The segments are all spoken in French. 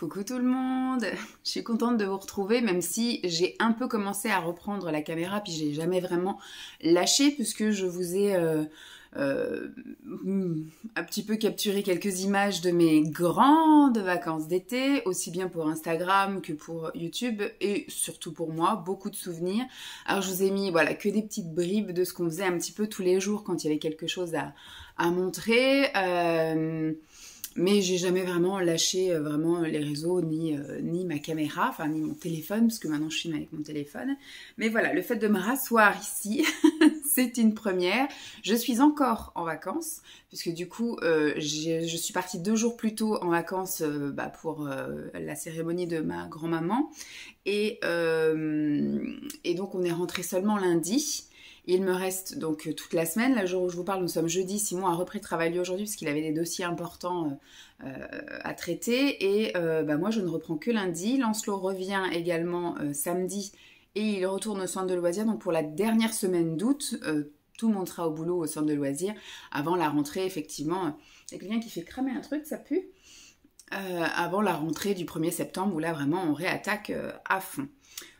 Coucou tout le monde, je suis contente de vous retrouver même si j'ai un peu commencé à reprendre la caméra puis j'ai jamais vraiment lâché puisque je vous ai un petit peu capturé quelques images de mes grandes vacances d'été, aussi bien pour Instagram que pour YouTube et surtout pour moi, beaucoup de souvenirs. Alors je vous ai mis voilà que des petites bribes de ce qu'on faisait un petit peu tous les jours quand il y avait quelque chose à montrer. Mais j'ai jamais vraiment lâché vraiment les réseaux, ni ma caméra, enfin ni mon téléphone, parce que maintenant je filme avec mon téléphone. Mais voilà, le fait de me rasseoir ici, c'est une première. Je suis encore en vacances, puisque du coup, je suis partie 2 jours plus tôt en vacances pour la cérémonie de ma grand-maman. Et donc on est rentré seulement lundi. Il me reste donc toute la semaine. Le jour où je vous parle, nous sommes jeudi. Simon a repris de travailler aujourd'hui parce qu'il avait des dossiers importants à traiter. Et moi, je ne reprends que lundi. Lancelot revient également samedi et il retourne au centre de loisirs. Donc pour la dernière semaine d'août, tout le monde sera au boulot au centre de loisirs. Avant la rentrée, effectivement, il y a quelqu'un qui fait cramer un truc, ça pue. Avant la rentrée du 1er septembre où là, vraiment, on réattaque à fond.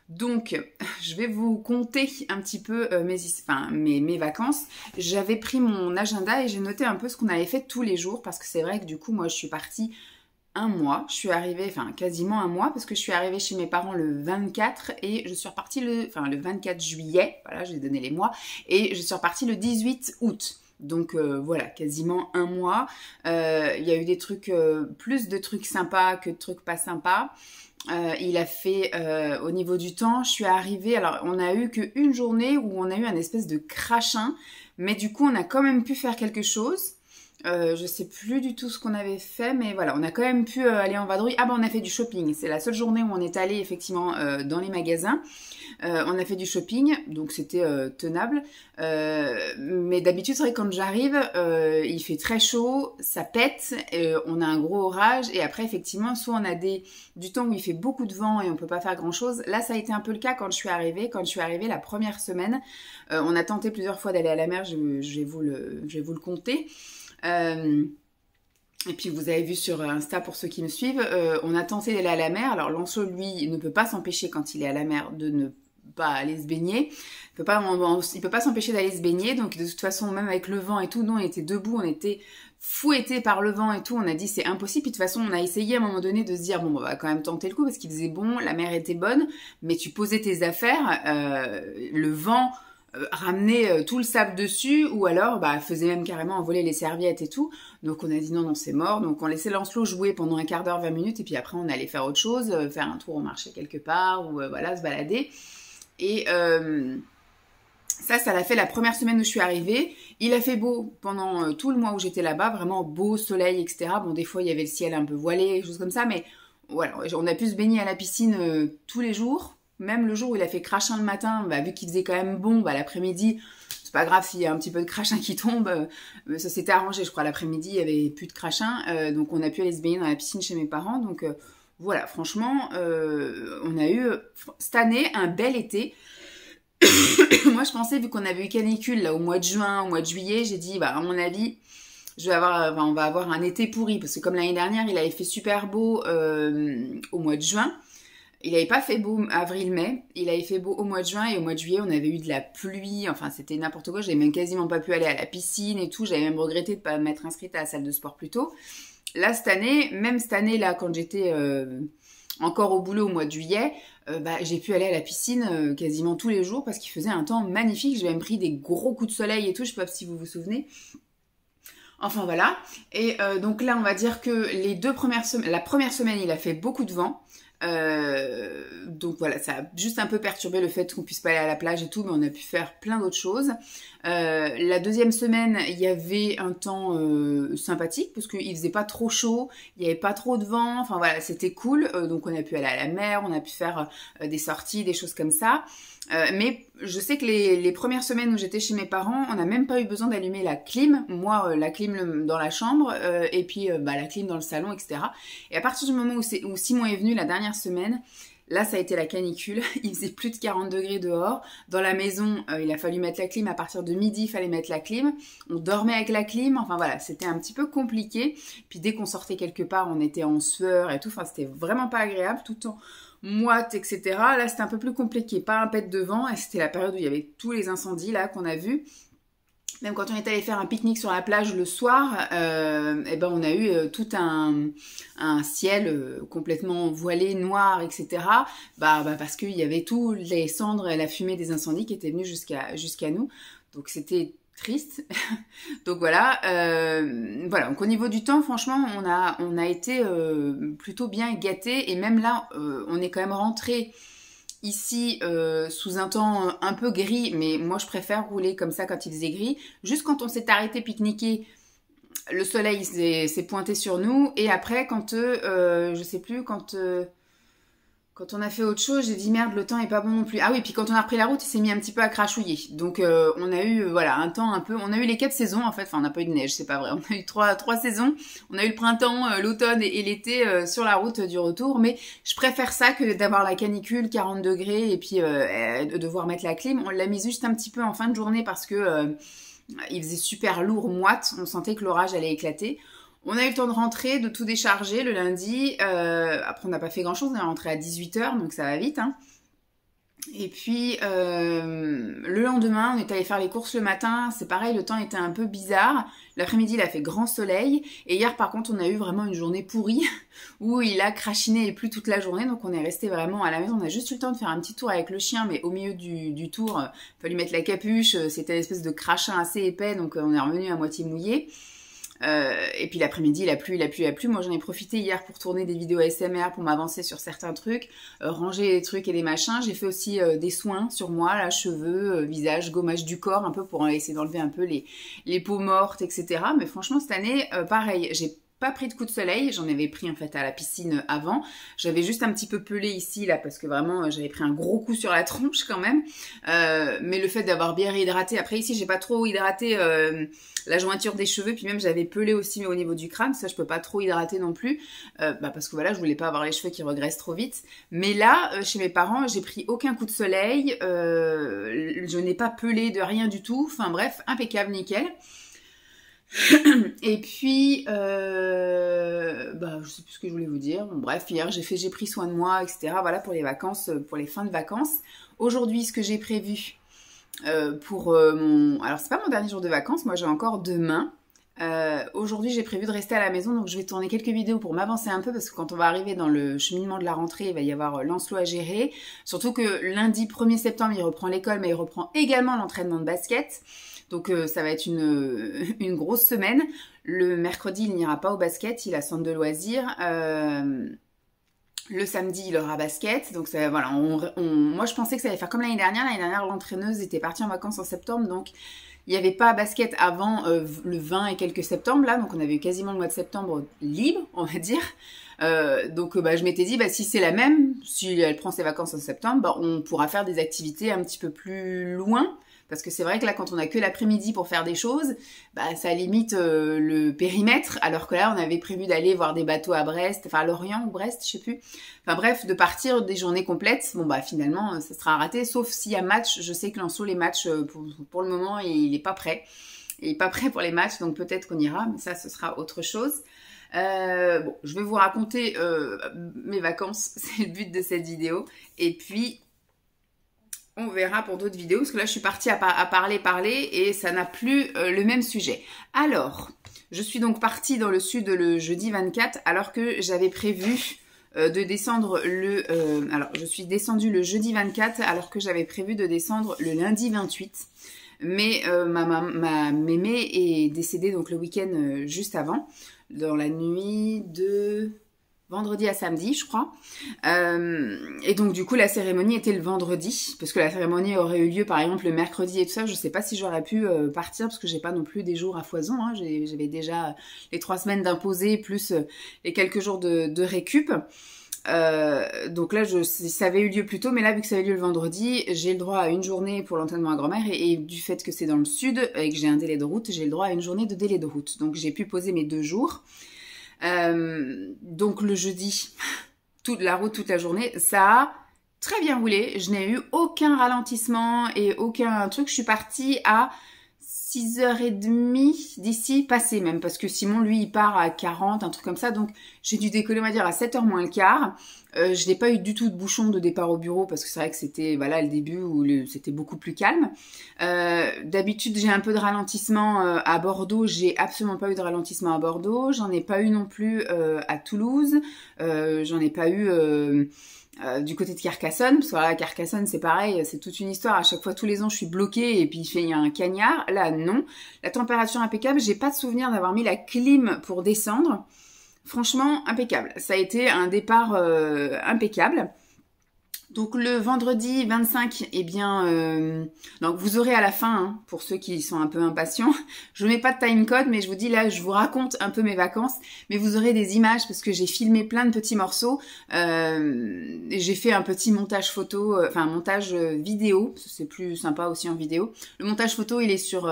Donc, je vais vous conter un petit peu mes vacances. J'avais pris mon agenda et j'ai noté un peu ce qu'on avait fait tous les jours parce que c'est vrai que du coup, moi, je suis partie un mois. Je suis arrivée, enfin quasiment un mois parce que je suis arrivée chez mes parents le 24 et je suis repartie le 24 juillet. Voilà, j'ai donné les mois et je suis repartie le 18 août. Donc voilà, quasiment un mois. Il y a eu des trucs, plus de trucs sympas que de trucs pas sympas. Il a fait au niveau du temps, je suis arrivée, alors on a eu qu'une journée où on a eu un espèce de crachin, mais du coup on a quand même pu faire quelque chose. Je sais plus du tout ce qu'on avait fait, mais voilà, on a quand même pu aller en vadrouille. Ah on a fait du shopping, c'est la seule journée où on est allé effectivement dans les magasins. On a fait du shopping, donc c'était tenable. Mais d'habitude, c'est vrai que quand j'arrive, il fait très chaud, ça pète, on a un gros orage. Et après, effectivement, soit on a du temps où il fait beaucoup de vent et on peut pas faire grand-chose. Là, ça a été un peu le cas quand je suis arrivée. Quand je suis arrivée la première semaine, on a tenté plusieurs fois d'aller à la mer, je vais vous le conter. Et puis vous avez vu sur Insta pour ceux qui me suivent, on a tenté d'aller à la mer. Alors Lancelot, lui, ne peut pas s'empêcher quand il est à la mer de ne pas aller se baigner. Il peut pas s'empêcher d'aller se baigner. Donc de toute façon, même avec le vent et tout, nous on était debout, on était fouettés par le vent et tout. On a dit c'est impossible. Puis de toute façon, on a essayé à un moment donné de se dire bon, on va quand même tenter le coup parce qu'il faisait bon, la mer était bonne, mais tu posais tes affaires, le vent ramener tout le sable dessus ou alors faisait même carrément envoler les serviettes et tout. Donc on a dit non c'est mort. Donc on laissait Lancelot jouer pendant un quart d'heure, 20 minutes et puis après on allait faire autre chose, faire un tour au marché quelque part ou voilà se balader. Et ça l'a fait la première semaine où je suis arrivée. Il a fait beau pendant tout le mois où j'étais là-bas, vraiment beau, soleil, etc. Bon des fois il y avait le ciel un peu voilé, choses comme ça, mais voilà, on a pu se baigner à la piscine tous les jours. Même le jour où il a fait crachin le matin, vu qu'il faisait quand même bon, l'après-midi, c'est pas grave s'il y a un petit peu de crachin qui tombe. Ça s'était arrangé, je crois, l'après-midi, il y avait plus de crachin. Donc on a pu aller se baigner dans la piscine chez mes parents. Donc voilà, franchement, on a eu cette année un bel été. Moi, je pensais, vu qu'on avait eu canicule là, au mois de juin, au mois de juillet, j'ai dit, à mon avis, on va avoir un été pourri. Parce que comme l'année dernière, il avait fait super beau au mois de juin. Il n'avait pas fait beau avril-mai, il avait fait beau au mois de juin et au mois de juillet, on avait eu de la pluie, enfin c'était n'importe quoi, j'avais même quasiment pas pu aller à la piscine et tout, j'avais même regretté de ne pas m'être inscrite à la salle de sport plus tôt. Là, cette année là, quand j'étais encore au boulot au mois de juillet, j'ai pu aller à la piscine quasiment tous les jours parce qu'il faisait un temps magnifique, j'ai même pris des gros coups de soleil et tout, je sais pas si vous vous souvenez. Enfin voilà, et donc là on va dire que la première semaine il a fait beaucoup de vent. Donc voilà, ça a juste un peu perturbé le fait qu'on puisse pas aller à la plage et tout, mais on a pu faire plein d'autres choses. La deuxième semaine, il y avait un temps sympathique parce qu'il faisait pas trop chaud, il y avait pas trop de vent, enfin voilà, c'était cool. Donc on a pu aller à la mer, on a pu faire des sorties, des choses comme ça. Mais je sais que les premières semaines où j'étais chez mes parents, on n'a même pas eu besoin d'allumer la clim. Moi, la clim dans la chambre et puis la clim dans le salon, etc. Et à partir du moment où Simon est venu la dernière semaine, Là, ça a été la canicule. Il faisait plus de 40 degrés dehors. Dans la maison, il a fallu mettre la clim. À partir de midi, il fallait mettre la clim. On dormait avec la clim. Enfin voilà, c'était un petit peu compliqué. Puis dès qu'on sortait quelque part, on était en sueur et tout. Enfin, c'était vraiment pas agréable. Tout le temps moite, etc. Là, c'était un peu plus compliqué. Pas un pet de vent. Et c'était la période où il y avait tous les incendies là qu'on a vus. Même quand on est allé faire un pique-nique sur la plage le soir, eh ben on a eu tout un ciel complètement voilé, noir, etc. Parce qu'il y avait tous les cendres et la fumée des incendies qui étaient venus jusqu'à nous. Donc c'était triste. Donc voilà. Voilà. Donc au niveau du temps, franchement, on a été plutôt bien gâtés. Et même là, on est quand même rentré ici, sous un temps un peu gris, mais moi je préfère rouler comme ça quand il faisait gris. Juste quand on s'est arrêté pique-niquer, le soleil s'est pointé sur nous. Et après, quand, je sais plus, quand on a fait autre chose, j'ai dit merde, le temps est pas bon non plus. Ah oui, puis quand on a repris la route, il s'est mis un petit peu à crachouiller. Donc on a eu voilà un temps un peu. On a eu les 4 saisons en fait. Enfin, on n'a pas eu de neige, c'est pas vrai. On a eu trois saisons. On a eu le printemps, l'automne et l'été sur la route du retour. Mais je préfère ça que d'avoir la canicule, 40 degrés et puis de devoir mettre la clim. On l'a mis juste un petit peu en fin de journée parce que il faisait super lourd, moite. On sentait que l'orage allait éclater. On a eu le temps de rentrer, de tout décharger le lundi. Après, on n'a pas fait grand-chose. On est rentré à 18h, donc ça va vite. Hein. Et puis, le lendemain, on est allé faire les courses le matin. C'est pareil, le temps était un peu bizarre. L'après-midi, il a fait grand soleil. Et hier, par contre, on a eu vraiment une journée pourrie où il a crachiné et plu toute la journée. Donc, on est resté vraiment à la maison. On a juste eu le temps de faire un petit tour avec le chien, mais au milieu du tour, il fallait mettre la capuche. C'était une espèce de crachin assez épais, donc on est revenu à moitié mouillé. Et puis l'après-midi, il a plu. Moi, j'en ai profité hier pour tourner des vidéos ASMR, pour m'avancer sur certains trucs, ranger des trucs et des machins. J'ai fait aussi des soins sur moi, là, cheveux, visage, gommage du corps, un peu pour essayer d'enlever un peu les peaux mortes, etc. Mais franchement, cette année, pareil, j'ai pas pris de coup de soleil, j'en avais pris en fait à la piscine avant. J'avais juste un petit peu pelé ici là parce que vraiment j'avais pris un gros coup sur la tronche quand même. Mais le fait d'avoir bien réhydraté, après ici j'ai pas trop hydraté la jointure des cheveux, puis même j'avais pelé aussi mais au niveau du crâne, ça je peux pas trop hydrater non plus, parce que voilà je voulais pas avoir les cheveux qui regraissent trop vite. Mais là chez mes parents j'ai pris aucun coup de soleil, je n'ai pas pelé de rien du tout, enfin bref impeccable nickel. Et puis, je sais plus ce que je voulais vous dire. Bon, bref, hier j'ai pris soin de moi, etc. Voilà pour les vacances, pour les fins de vacances. Aujourd'hui, ce que j'ai prévu pour mon... Alors, c'est pas mon dernier jour de vacances, moi j'ai encore demain. Aujourd'hui, j'ai prévu de rester à la maison, donc je vais tourner quelques vidéos pour m'avancer un peu, parce que quand on va arriver dans le cheminement de la rentrée, il va y avoir Lancelot à gérer. Surtout que lundi 1er septembre, il reprend l'école, mais il reprend également l'entraînement de basket. Donc ça va être une grosse semaine. Le mercredi, il n'ira pas au basket, il a centre de loisirs. Le samedi, il aura basket. Donc ça, voilà, moi je pensais que ça allait faire comme l'année dernière. L'année dernière, l'entraîneuse était partie en vacances en septembre, donc il n'y avait pas basket avant le 20 et quelques septembre, là. Donc on avait eu quasiment le mois de septembre libre, on va dire. Donc je m'étais dit, si c'est la même, si elle prend ses vacances en septembre, on pourra faire des activités un petit peu plus loin. Parce que c'est vrai que là, quand on a que l'après-midi pour faire des choses, ça limite le périmètre. Alors que là, on avait prévu d'aller voir des bateaux à Brest, enfin à Lorient ou Brest, je sais plus. Enfin bref, de partir des journées complètes. Bon finalement, ça sera raté. Sauf s'il y a match. Je sais que Lancelot, les matchs, pour le moment, il est pas prêt. Il est pas prêt pour les matchs, donc peut-être qu'on ira. Mais ça, ce sera autre chose. Je vais vous raconter mes vacances. C'est le but de cette vidéo. Et puis... on verra pour d'autres vidéos, parce que là, je suis partie à parler, et ça n'a plus le même sujet. Alors, je suis donc partie dans le sud le jeudi 24, alors que j'avais prévu de descendre alors, je suis descendue le jeudi 24, alors que j'avais prévu de descendre le lundi 28. Mais ma mémé est décédée donc le week-end juste avant, dans la nuit de... vendredi à samedi, je crois. Et donc, du coup, la cérémonie était le vendredi, parce que la cérémonie aurait eu lieu, par exemple, le mercredi et tout ça. Je sais pas si j'aurais pu partir, parce que j'ai pas non plus des jours à foison. Hein. J'avais déjà les 3 semaines d'imposé, plus les quelques jours de récup. Donc là, ça avait eu lieu plus tôt, mais là, vu que ça avait eu lieu le vendredi, j'ai le droit à une journée pour l'entraînement à grand-mère, et du fait que c'est dans le sud, et que j'ai un délai de route, j'ai le droit à une journée de délai de route. Donc, j'ai pu poser mes 2 jours. Donc le jeudi, toute la route, toute la journée, ça a très bien roulé. Je n'ai eu aucun ralentissement et aucun truc. Je suis partie à 6h30 d'ici passé même, parce que Simon, lui, il part à 40, un truc comme ça. Donc, j'ai dû décoller, on va dire, à 7h moins le quart. Je n'ai pas eu du tout de bouchon de départ au bureau, parce que c'est vrai que c'était, voilà, le début où c'était beaucoup plus calme. D'habitude, j'ai un peu de ralentissement à Bordeaux. J'ai absolument pas eu de ralentissement à Bordeaux. J'en ai pas eu non plus à Toulouse. J'en ai pas eu... du côté de Carcassonne, parce que voilà, Carcassonne c'est pareil, c'est toute une histoire, à chaque fois tous les ans je suis bloquée et puis il y a un cagnard. Là non, la température impeccable, j'ai pas de souvenir d'avoir mis la clim pour descendre, franchement impeccable, ça a été un départ impeccable. Donc le vendredi 25, eh bien, donc vous aurez à la fin, hein, pour ceux qui sont un peu impatients, je mets pas de timecode, mais je vous dis là, je vous raconte un peu mes vacances, mais vous aurez des images parce que j'ai filmé plein de petits morceaux, j'ai fait un petit montage photo, enfin un montage vidéo, c'est plus sympa aussi en vidéo. Le montage photo, il est sur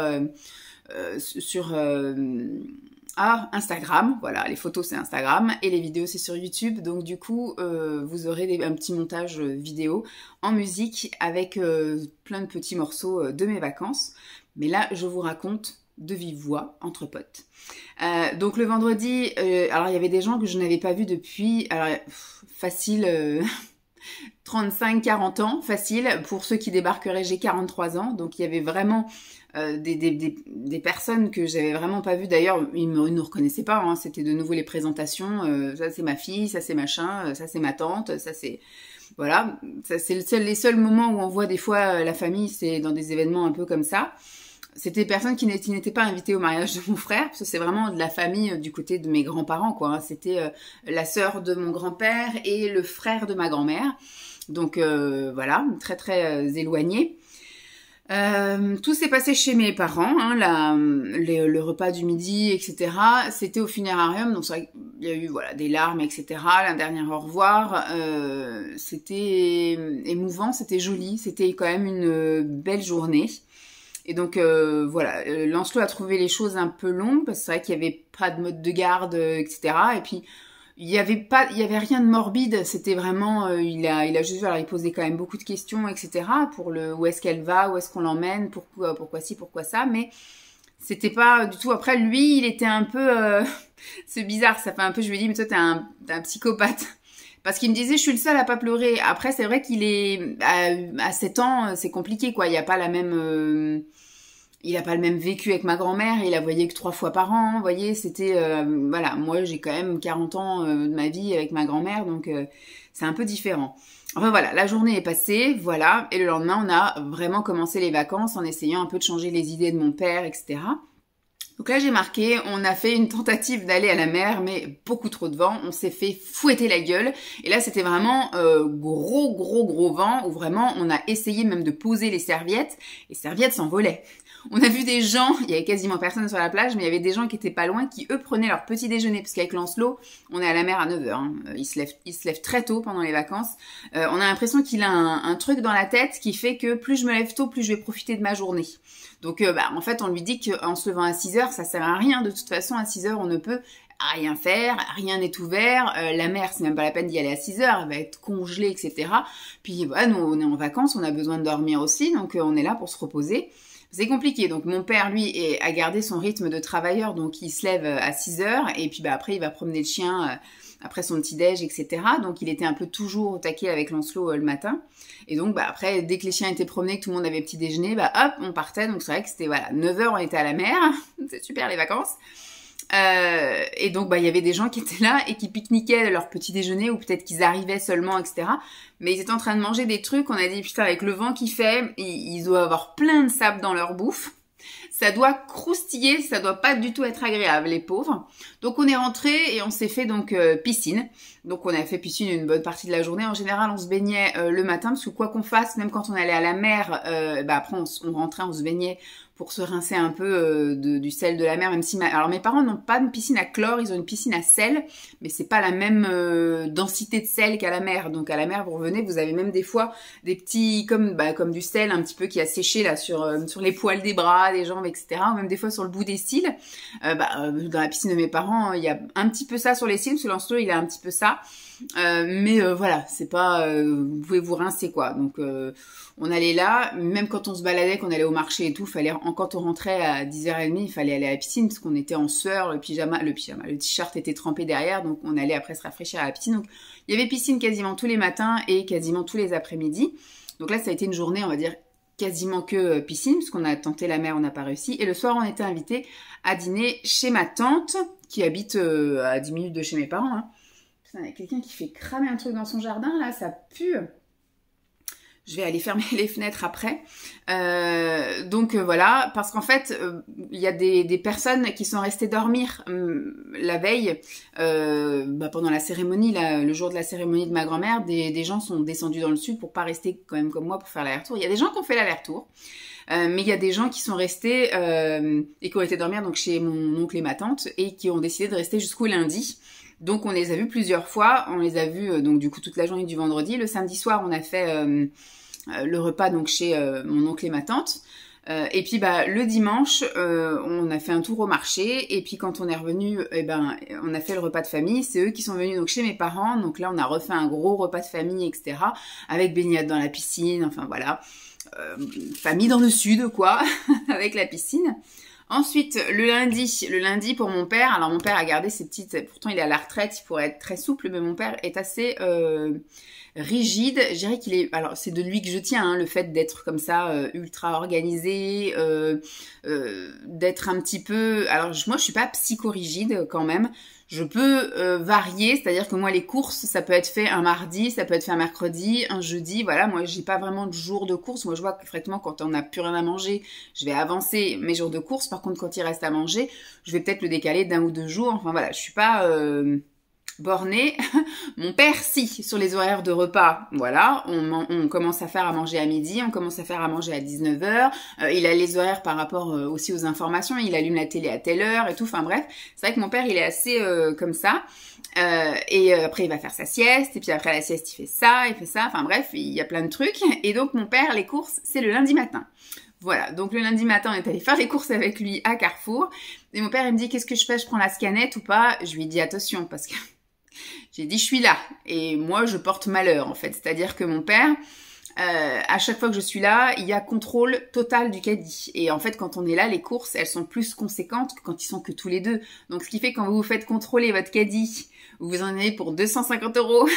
Instagram, voilà, les photos c'est Instagram et les vidéos c'est sur YouTube, donc du coup vous aurez un petit montage vidéo en musique avec plein de petits morceaux de mes vacances, mais là je vous raconte de vive voix entre potes. Donc le vendredi, alors il y avait des gens que je n'avais pas vus depuis, alors facile 35-40 ans, facile, pour ceux qui débarqueraient j'ai 43 ans, donc il y avait vraiment des personnes que j'avais vraiment pas vues. D'ailleurs, ils ne nous reconnaissaient pas, hein. C'était de nouveau les présentations, ça c'est ma fille, ça c'est machin, ça c'est ma tante, ça c'est... Voilà, ça c'est les seuls moments où on voit des fois la famille, c'est dans des événements un peu comme ça. C'était des personnes qui n'étaient pas invitées au mariage de mon frère, parce que c'est vraiment de la famille du côté de mes grands-parents, quoi, hein. C'était la sœur de mon grand-père et le frère de ma grand-mère. Donc voilà, très très éloignés. Tout s'est passé chez mes parents, hein, le repas du midi, etc. C'était au funérarium, donc c'est vrai qu'il y a eu voilà, des larmes, etc. Un dernier au revoir. C'était émouvant, c'était joli, c'était quand même une belle journée. Et donc voilà, Lancelot a trouvé les choses un peu longues, parce que c'est vrai qu'il n'y avait pas de mode de garde, etc. Et puis il y avait rien de morbide, c'était vraiment, il a juste, alors il posait quand même beaucoup de questions, etc. pour où est-ce qu'elle va, où est-ce qu'on l'emmène, pourquoi ci, pourquoi ça, mais c'était pas du tout. Après lui, il était un peu, c'est bizarre, ça fait un peu, je lui ai dit, mais toi t'es un psychopathe. Parce qu'il me disait, je suis le seul à pas pleurer. Après, c'est vrai qu'il est, à 7 ans, c'est compliqué, quoi, il n'y a pas la même... Il a pas le même vécu avec ma grand-mère, il la voyait que 3 fois par an, vous voyez, c'était... voilà, moi j'ai quand même 40 ans de ma vie avec ma grand-mère, donc c'est un peu différent. Enfin voilà, la journée est passée, voilà, et le lendemain on a vraiment commencé les vacances en essayant un peu de changer les idées de mon père, etc. Donc là j'ai marqué, on a fait une tentative d'aller à la mer, mais beaucoup trop de vent, on s'est fait fouetter la gueule, et là c'était vraiment gros vent, où vraiment on a essayé même de poser les serviettes s'envolaient. On a vu des gens, il y avait quasiment personne sur la plage, mais il y avait des gens qui étaient pas loin, qui eux prenaient leur petit déjeuner, parce qu'avec Lancelot, on est à la mer à 9h, hein. Il se lève très tôt pendant les vacances. On a l'impression qu'il a un truc dans la tête qui fait que plus je me lève tôt, plus je vais profiter de ma journée. Donc en fait, on lui dit qu'en se levant à 6h, ça sert à rien. De toute façon, à 6h, on ne peut rien faire, rien n'est ouvert. La mer, c'est même pas la peine d'y aller à 6h, elle va être congelée, etc. Puis voilà, nous, on est en vacances, on a besoin de dormir aussi, donc on est là pour se reposer. C'est compliqué, donc mon père, lui, a gardé son rythme de travailleur, donc il se lève à 6h, et puis après il va promener le chien après son petit-déj, etc. Donc il était un peu toujours au taquet avec Lancelot le matin. Et donc après, dès que les chiens étaient promenés, que tout le monde avait petit déjeuner, hop, on partait. Donc c'est vrai que c'était, voilà, 9h, on était à la mer, c'est super les vacances. Et donc il y avait des gens qui étaient là et qui pique-niquaient leur petit déjeuner, ou peut-être qu'ils arrivaient seulement, etc. Mais ils étaient en train de manger des trucs, on a dit putain, avec le vent qu'il fait, ils doivent avoir plein de sable dans leur bouffe. Ça doit croustiller, ça doit pas du tout être agréable, les pauvres. Donc on est rentré et on s'est fait donc piscine. Donc on a fait piscine une bonne partie de la journée. En général, on se baignait le matin, parce que quoi qu'on fasse, même quand on allait à la mer, après on rentrait, on se baignait pour se rincer un peu du sel de la mer, même si... Alors mes parents n'ont pas une piscine à chlore, ils ont une piscine à sel, mais c'est pas la même densité de sel qu'à la mer. Donc à la mer, vous revenez, vous avez même des fois des petits, comme du sel un petit peu qui a séché là sur les poils des bras, des jambes, jambes, etc. Ou même des fois sur le bout des cils. Dans la piscine de mes parents, il y a un petit peu ça sur les cils, parce que Lancelot, il a un petit peu ça. Voilà, c'est pas... vous pouvez vous rincer, quoi. Donc, on allait là, même quand on se baladait, qu'on allait au marché et tout, quand on rentrait à 10h30, il fallait aller à la piscine, parce qu'on était en sueur, le t-shirt était trempé derrière, donc on allait après se rafraîchir à la piscine. Donc, il y avait piscine quasiment tous les matins et quasiment tous les après-midi. Donc là, ça a été une journée, on va dire, quasiment que piscine, parce qu'on a tenté la mer, on n'a pas réussi. Et le soir, on était invités à dîner chez ma tante, qui habite à 10 minutes de chez mes parents. Hein. Putain, il y a quelqu'un qui fait cramer un truc dans son jardin, là, ça pue. Je vais aller fermer les fenêtres après. Voilà, parce qu'en fait, il y a des personnes qui sont restées dormir la veille, pendant la cérémonie, le jour de la cérémonie de ma grand-mère, des gens sont descendus dans le sud pour pas rester quand même comme moi pour faire l'aller-retour. Il y a des gens qui ont fait l'aller-retour, mais il y a des gens qui sont restés et qui ont été dormir donc chez mon oncle et ma tante et qui ont décidé de rester jusqu'au lundi. Donc on les a vus plusieurs fois, on les a vus donc du coup toute la journée du vendredi. Le samedi soir, on a fait le repas donc chez mon oncle et ma tante. Et puis le dimanche, on a fait un tour au marché. Et puis quand on est revenu, on a fait le repas de famille. C'est eux qui sont venus donc chez mes parents. Donc là, on a refait un gros repas de famille, etc. Avec baignade dans la piscine. Enfin voilà, famille dans le sud, quoi, avec la piscine. Ensuite, le lundi pour mon père. Alors mon père a gardé ses petites... Pourtant, il est à la retraite, il pourrait être très souple, mais mon père est assez rigide. Je dirais qu'il est... Alors, c'est de lui que je tiens, hein, le fait d'être comme ça, ultra organisé, d'être un petit peu... Alors, moi, je suis pas psychorigide quand même. Je peux varier, c'est-à-dire que moi, les courses, ça peut être fait un mardi, ça peut être fait un mercredi, un jeudi. Voilà, moi, j'ai pas vraiment de jour de course. Moi, je vois que fréquemment, quand on n'a plus rien à manger, je vais avancer mes jours de course. Par contre, quand il reste à manger, je vais peut-être le décaler d'un ou deux jours. Enfin, voilà, je suis pas bornée. Mon père, si, sur les horaires de repas, voilà, on commence à faire à manger à midi, on commence à faire à manger à 19h. Il a les horaires par rapport aussi aux informations, il allume la télé à telle heure et tout. Enfin bref, c'est vrai que mon père, il est assez comme ça. Et après, il va faire sa sieste, et puis après la sieste, il fait ça. Enfin bref, il y a plein de trucs. Et donc, mon père, les courses, c'est le lundi matin. Voilà, donc le lundi matin, on est allé faire les courses avec lui à Carrefour. Et mon père, il me dit, qu'est-ce que je fais? Je prends la scanette ou pas? Je lui dis, attention, parce que j'ai dit, je suis là. Et moi, je porte malheur, en fait. C'est-à-dire que mon père, à chaque fois que je suis là, il y a contrôle total du caddie. Et en fait, quand on est là, les courses, elles sont plus conséquentes que quand ils sont que tous les deux. Donc, ce qui fait que quand vous vous faites contrôler votre caddie, vous en avez pour 250 €,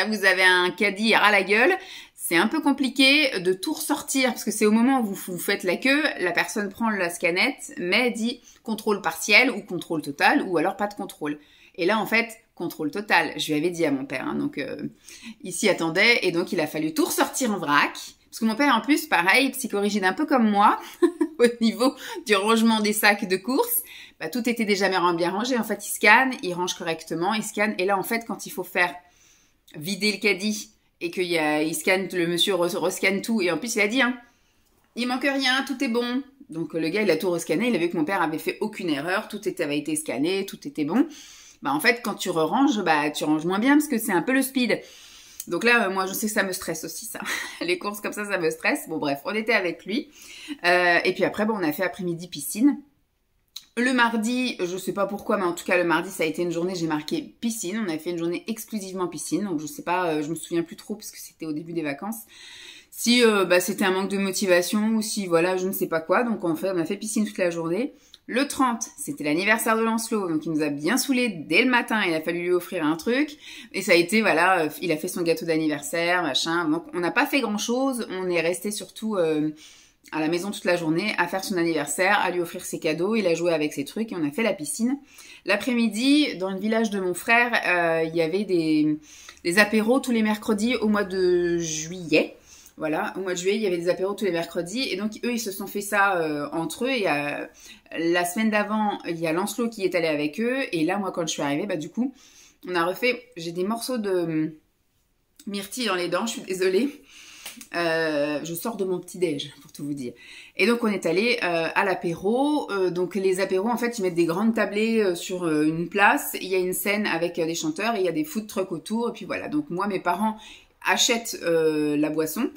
vous avez un caddie ras la gueule, c'est un peu compliqué de tout ressortir, parce que c'est au moment où vous faites la queue, la personne prend la scanette, mais dit contrôle partiel ou contrôle total, ou alors pas de contrôle. Et là, en fait, contrôle total. Je lui avais dit à mon père, hein, donc il s'y attendait, et donc il a fallu tout ressortir en vrac. Parce que mon père, en plus, pareil, psychorigide un peu comme moi, au niveau du rangement des sacs de courses. Tout était déjà bien rangé. En fait, il scanne, il range correctement, il scanne. Et là, en fait, quand il faut faire vider le caddie et qu'il scanne, le monsieur rescanne tout. Et en plus, il a dit, hein, il manque rien, tout est bon. Donc, le gars, il a tout rescanné. Il a vu que mon père avait fait aucune erreur. Tout avait été scanné, tout était bon. En fait, quand tu re-ranges, tu ranges moins bien parce que c'est un peu le speed. Donc là, moi, je sais que ça me stresse aussi, ça. Les courses comme ça me stresse. Bon, bref, on était avec lui. Et puis après, on a fait après-midi piscine. Le mardi, je sais pas pourquoi, mais en tout cas, le mardi, ça a été une journée, j'ai marqué piscine. On a fait une journée exclusivement piscine. Donc, je sais pas, je me souviens plus trop parce que c'était au début des vacances. Si c'était un manque de motivation ou si, voilà, je ne sais pas quoi. Donc, on a fait piscine toute la journée. Le 30, c'était l'anniversaire de Lancelot, donc il nous a bien saoulés dès le matin, il a fallu lui offrir un truc, et ça a été, voilà, il a fait son gâteau d'anniversaire, machin, donc on n'a pas fait grand-chose, on est resté surtout à la maison toute la journée, à faire son anniversaire, à lui offrir ses cadeaux, il a joué avec ses trucs, et on a fait la piscine. L'après-midi, dans le village de mon frère, il y avait des apéros tous les mercredis au mois de juillet. Voilà, au mois de juillet, il y avait des apéros tous les mercredis. Et donc, eux, ils se sont fait ça entre eux. Et la semaine d'avant, il y a Lancelot qui est allé avec eux. Et là, moi, quand je suis arrivée, du coup, on a refait... J'ai des morceaux de myrtille dans les dents, je suis désolée. Je sors de mon petit-déj, pour tout vous dire. Et donc, on est allé à l'apéro. Donc, les apéros, en fait, ils mettent des grandes tablées sur une place. Il y a une scène avec des chanteurs et il y a des food trucks autour. Et puis voilà, donc moi, mes parents... achètent la boisson.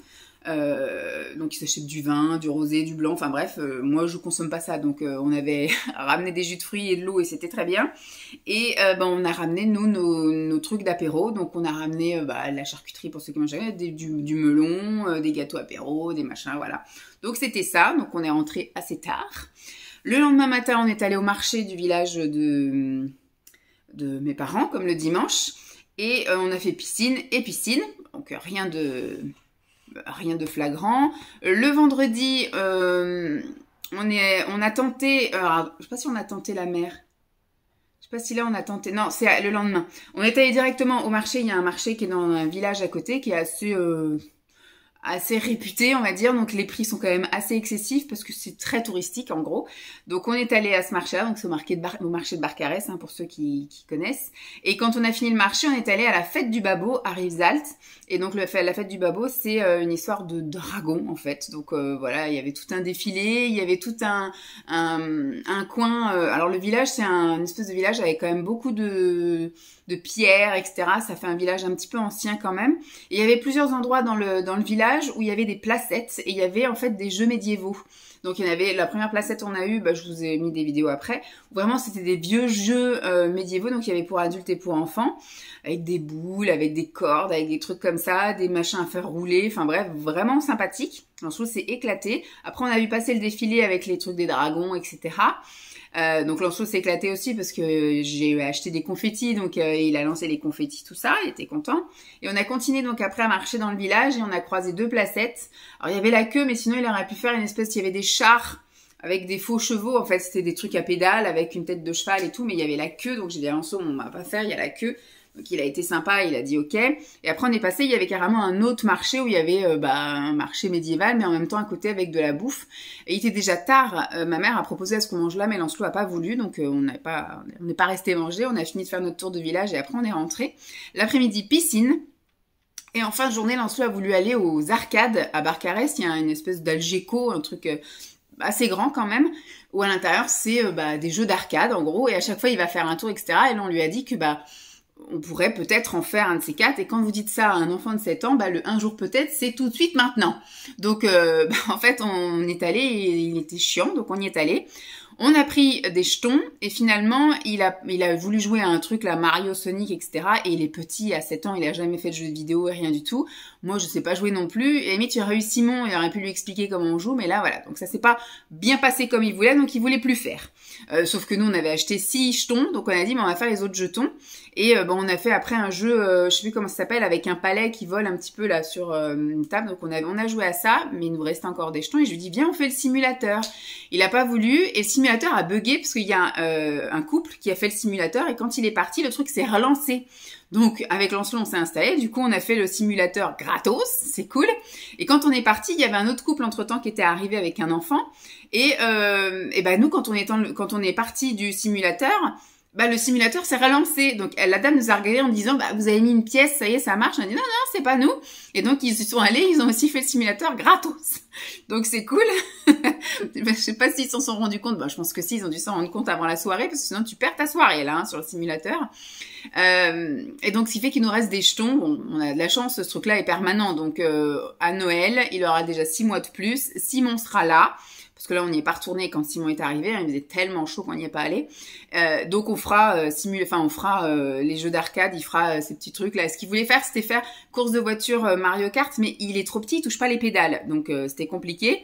Donc ils s'achètent du vin, du rosé, du blanc, enfin bref, moi je consomme pas ça, donc on avait ramené des jus de fruits et de l'eau et c'était très bien. Et on a ramené nous nos trucs d'apéro, donc on a ramené la charcuterie pour ceux qui mangent, du melon, des gâteaux apéro, des machins, voilà. Donc c'était ça, donc on est rentré assez tard. Le lendemain matin, on est allé au marché du village de mes parents, comme le dimanche, et on a fait piscine, donc rien de flagrant. Le vendredi, on a tenté, alors, je sais pas si on a tenté la mer. Je sais pas si là on a tenté, non, c'est le lendemain. On est allé directement au marché, il y a un marché qui est dans un village à côté, qui est assez réputé, on va dire, donc les prix sont quand même assez excessifs parce que c'est très touristique en gros. Donc on est allé à ce marché-là, donc c'est au marché de Barcarès, pour ceux qui connaissent. Et quand on a fini le marché, on est allé à la fête du Babot à Rivesaltes. Et donc la fête du Babot, c'est une histoire de dragon en fait. Donc voilà, il y avait tout un défilé, il y avait tout un coin. Alors le village, c'est une espèce de village avec quand même beaucoup de pierres, etc. Ça fait un village un petit peu ancien quand même. Et il y avait plusieurs endroits dans le village où il y avait des placettes et il y avait en fait des jeux médiévaux. Donc il y en avait, la première placette on a eu, je vous ai mis des vidéos après, où vraiment c'était des vieux jeux médiévaux, donc il y avait pour adultes et pour enfants, avec des boules, avec des cordes, avec des trucs comme ça, des machins à faire rouler, enfin bref, vraiment sympathique. Donc je trouve c'est éclaté. Après on a vu passer le défilé avec les trucs des dragons, etc. Donc Lancelot s'est éclaté aussi parce que j'ai acheté des confettis, donc il a lancé les confettis, tout ça, il était content. Et on a continué donc après à marcher dans le village et on a croisé 2 placettes. Alors il y avait la queue, mais sinon il aurait pu faire une espèce, il y avait des chars avec des faux chevaux, en fait c'était des trucs à pédales avec une tête de cheval et tout, mais il y avait la queue, donc j'ai dit à Lancelot on va pas faire, il y a la queue. Donc il a été sympa, il a dit ok. Et après on est passé, il y avait carrément un autre marché où il y avait un marché médiéval, mais en même temps à côté avec de la bouffe. Et il était déjà tard, ma mère a proposé à ce qu'on mange là, mais Lancelot a pas voulu, donc on n'est pas resté manger, on a fini de faire notre tour de village et après on est rentré. L'après-midi, piscine. Et en fin de journée, Lancelot a voulu aller aux arcades à Barcarès, il y a une espèce d'Algeco, un truc assez grand quand même, où à l'intérieur c'est des jeux d'arcade en gros, et à chaque fois il va faire un tour, etc. Et là on lui a dit que on pourrait peut-être en faire un de ces 4. Et quand vous dites ça à un enfant de 7 ans, le un jour peut-être, c'est tout de suite maintenant. Donc, en fait, on est allé, il était chiant, donc on y est allé. On a pris des jetons et finalement, il a voulu jouer à un truc, là, Mario, Sonic, etc. Et il est petit, à 7 ans, il a jamais fait de jeu de vidéo et rien du tout. Moi, je sais pas jouer non plus. Et limite, il aurait eu Simon, il aurait pu lui expliquer comment on joue, mais là, voilà. Donc ça s'est pas bien passé comme il voulait, donc il voulait plus faire. Sauf que nous, on avait acheté 6 jetons, donc on a dit, mais on va faire les autres jetons. Et on a fait après un jeu, je sais plus comment ça s'appelle, avec un palais qui vole un petit peu là sur une table. Donc on a joué à ça, mais il nous restait encore des jetons. Et je lui dis, viens, on fait le simulateur. Il a pas voulu, et le simulateur a bugué parce qu'il y a un couple qui a fait le simulateur, et quand il est parti, le truc s'est relancé. Donc avec Lancelot, on s'est installé. Du coup, on a fait le simulateur gratos, c'est cool. Et quand on est parti, il y avait un autre couple entre-temps qui était arrivé avec un enfant. Et nous, quand on est parti du simulateur, le simulateur s'est relancé. Donc la dame nous a regardé en disant vous avez mis une pièce, ça y est, ça marche. On a dit non, c'est pas nous. Et donc ils se sont allés, ils ont aussi fait le simulateur gratos. Donc c'est cool. Je sais pas s'ils s'en sont rendus compte. Je pense que si, ils ont dû s'en rendre compte avant la soirée, parce que sinon tu perds ta soirée là sur le simulateur. Et donc ce qui fait qu'il nous reste des jetons. Bon, on a de la chance, ce truc-là est permanent. Donc à Noël, il aura déjà 6 mois de plus. Simon sera là. Parce que là, on n'y est pas retourné quand Simon est arrivé. Il faisait tellement chaud qu'on n'y est pas allé. Donc, on fera les jeux d'arcade. Il fera ces petits trucs là. Ce qu'il voulait faire, c'était faire course de voiture Mario Kart, mais il est trop petit, il touche pas les pédales, donc c'était compliqué.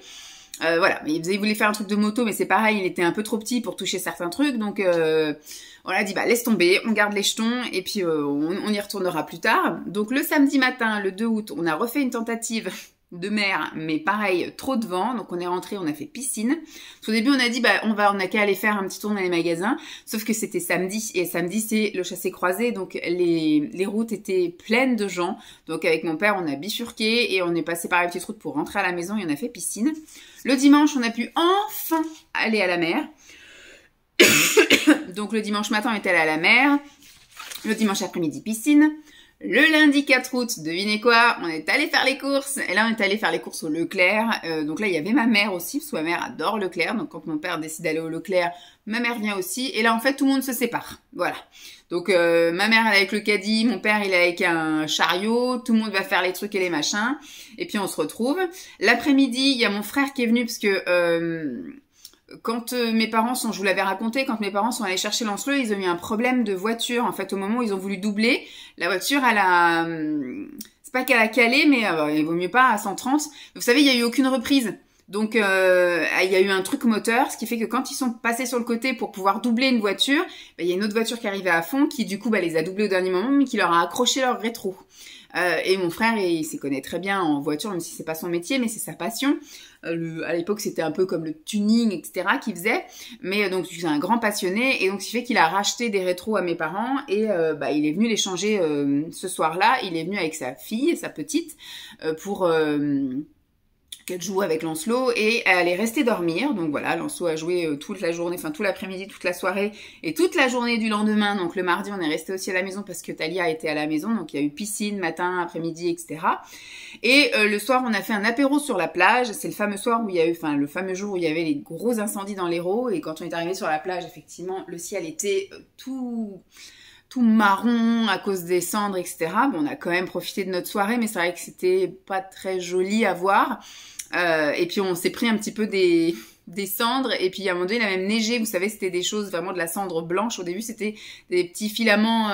Voilà, mais il voulait faire un truc de moto, mais c'est pareil, il était un peu trop petit pour toucher certains trucs, donc on a dit laisse tomber, on garde les jetons et puis on y retournera plus tard. Donc le samedi matin, le 2 août, on a refait une tentative de mer, mais pareil, trop de vent, donc on est rentré, on a fait piscine. Au début, on a dit, on a qu'à aller faire un petit tour dans les magasins, sauf que c'était samedi, et samedi, c'est le chassé-croisé, donc les routes étaient pleines de gens. Donc avec mon père, on a bifurqué, et on est passé par les petites routes pour rentrer à la maison, et on a fait piscine. Le dimanche, on a pu enfin aller à la mer. Donc le dimanche matin, on est allé à la mer. Le dimanche après-midi, piscine. Le lundi 4 août, devinez quoi, on est allé faire les courses. Et là, on est allé faire les courses au Leclerc. Donc là, il y avait ma mère aussi, parce que ma mère adore Leclerc. Donc quand mon père décide d'aller au Leclerc, ma mère vient aussi. Et là, en fait, tout le monde se sépare. Voilà. Donc ma mère, elle est avec le caddie, mon père, il est avec un chariot. Tout le monde va faire les trucs et les machins. Et puis, on se retrouve. L'après-midi, il y a mon frère qui est venu, parce que... quand mes parents sont, je vous l'avais raconté, quand mes parents sont allés chercher Lancelot, ils ont eu un problème de voiture. En fait, au moment où ils ont voulu doubler, la voiture, elle a... c'est pas qu'elle a calé, mais il vaut mieux pas à 130. Vous savez, il y a eu aucune reprise. Donc, il y a eu un truc moteur, ce qui fait que quand ils sont passés sur le côté pour pouvoir doubler une voiture, il y a une autre voiture qui arrivait à fond, qui du coup les a doublés au dernier moment, mais qui leur a accroché leur rétro. Et mon frère, il s'y connaît très bien en voiture, même si c'est pas son métier, mais c'est sa passion. À l'époque, c'était un peu comme le tuning, etc. qu'il faisait. Mais donc, c'est un grand passionné. Et donc, ce qui fait qu'il a racheté des rétros à mes parents. Et il est venu les changer ce soir-là. Il est venu avec sa fille, sa petite, pour... qu'elle joue avec Lancelot et elle est restée dormir. Donc voilà, Lancelot a joué toute la journée, enfin tout l'après-midi, toute la soirée et toute la journée du lendemain. Donc le mardi, on est resté aussi à la maison parce que Talia était à la maison. Donc il y a eu piscine, matin, après-midi, etc. Et le soir, on a fait un apéro sur la plage. C'est le fameux soir où il y a eu, enfin le fameux jour où il y avait les gros incendies dans l'Hérault. Et quand on est arrivé sur la plage, effectivement, le ciel était tout marron à cause des cendres, etc. Bon, on a quand même profité de notre soirée, mais c'est vrai que c'était pas très joli à voir. Et puis on s'est pris un petit peu des cendres, et puis à un moment donné il a même neigé, vous savez, c'était des choses vraiment de la cendre blanche. Au début c'était des petits filaments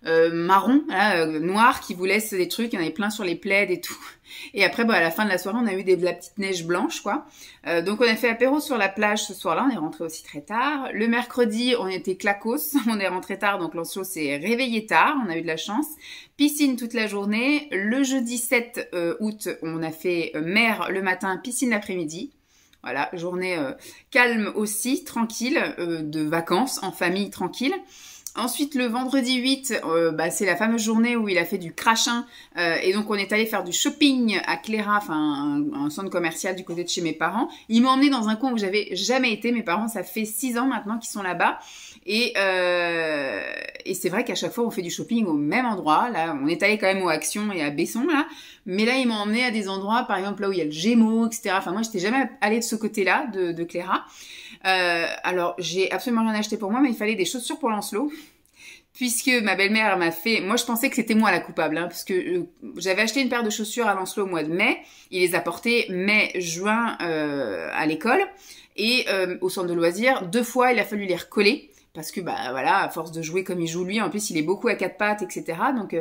marrons, noirs, qui vous laissent des trucs, il y en avait plein sur les plaids et tout. Et après à la fin de la soirée on a eu de la petite neige blanche, quoi. Donc on a fait apéro sur la plage ce soir-là, on est rentré aussi très tard. Le mercredi on était clacos, on est rentré tard, donc Lancelot s'est réveillé tard, on a eu de la chance. Piscine toute la journée. Le jeudi 7 août, on a fait mer le matin, piscine l'après-midi. Voilà, journée calme aussi, tranquille, de vacances en famille tranquille. Ensuite, le vendredi 8, c'est la fameuse journée où il a fait du crachin. Et donc, on est allé faire du shopping à Cléra, enfin un centre commercial du côté de chez mes parents. Il m'a emmené dans un coin où j'avais jamais été. Mes parents, ça fait 6 ans maintenant qu'ils sont là-bas. Et c'est vrai qu'à chaque fois, on fait du shopping au même endroit. Là, on est allé quand même aux Actions et à Besson, là. Mais là, ils m'ont emmené à des endroits, par exemple, là où il y a le Gémeaux, etc. Enfin, moi, j'étais jamais allée de ce côté-là, de Cléra. Alors, j'ai absolument rien acheté pour moi, mais il fallait des chaussures pour Lancelot. Puisque ma belle-mère m'a fait... Moi, je pensais que c'était moi la coupable, hein, parce que j'avais acheté une paire de chaussures à Lancelot au mois de mai. Il les a portées mai-juin à l'école. Et au centre de loisirs, 2 fois, il a fallu les recoller. Parce que, voilà, à force de jouer comme il joue lui, en plus, il est beaucoup à 4 pattes, etc. Donc,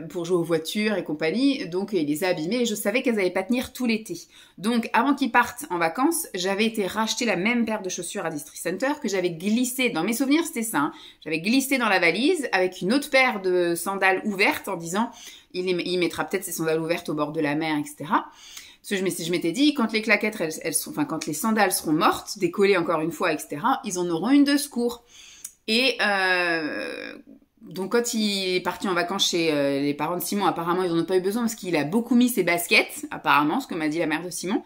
pour jouer aux voitures et compagnie. Donc, il les a abîmées et je savais qu'elles n'allaient pas tenir tout l'été. Donc, avant qu'ils partent en vacances, j'avais été racheter la même paire de chaussures à District Center que j'avais glissé, dans mes souvenirs, c'était ça, hein. J'avais glissé dans la valise avec une autre paire de sandales ouvertes en disant, il mettra peut-être ses sandales ouvertes au bord de la mer, etc. Parce que je m'étais dit, quand les claquettes, quand les sandales seront mortes, décollées encore une fois, etc., ils en auront une de secours. Et donc quand il est parti en vacances chez les parents de Simon, apparemment ils en ont pas eu besoin parce qu'il a beaucoup mis ses baskets, apparemment, ce que m'a dit la mère de Simon.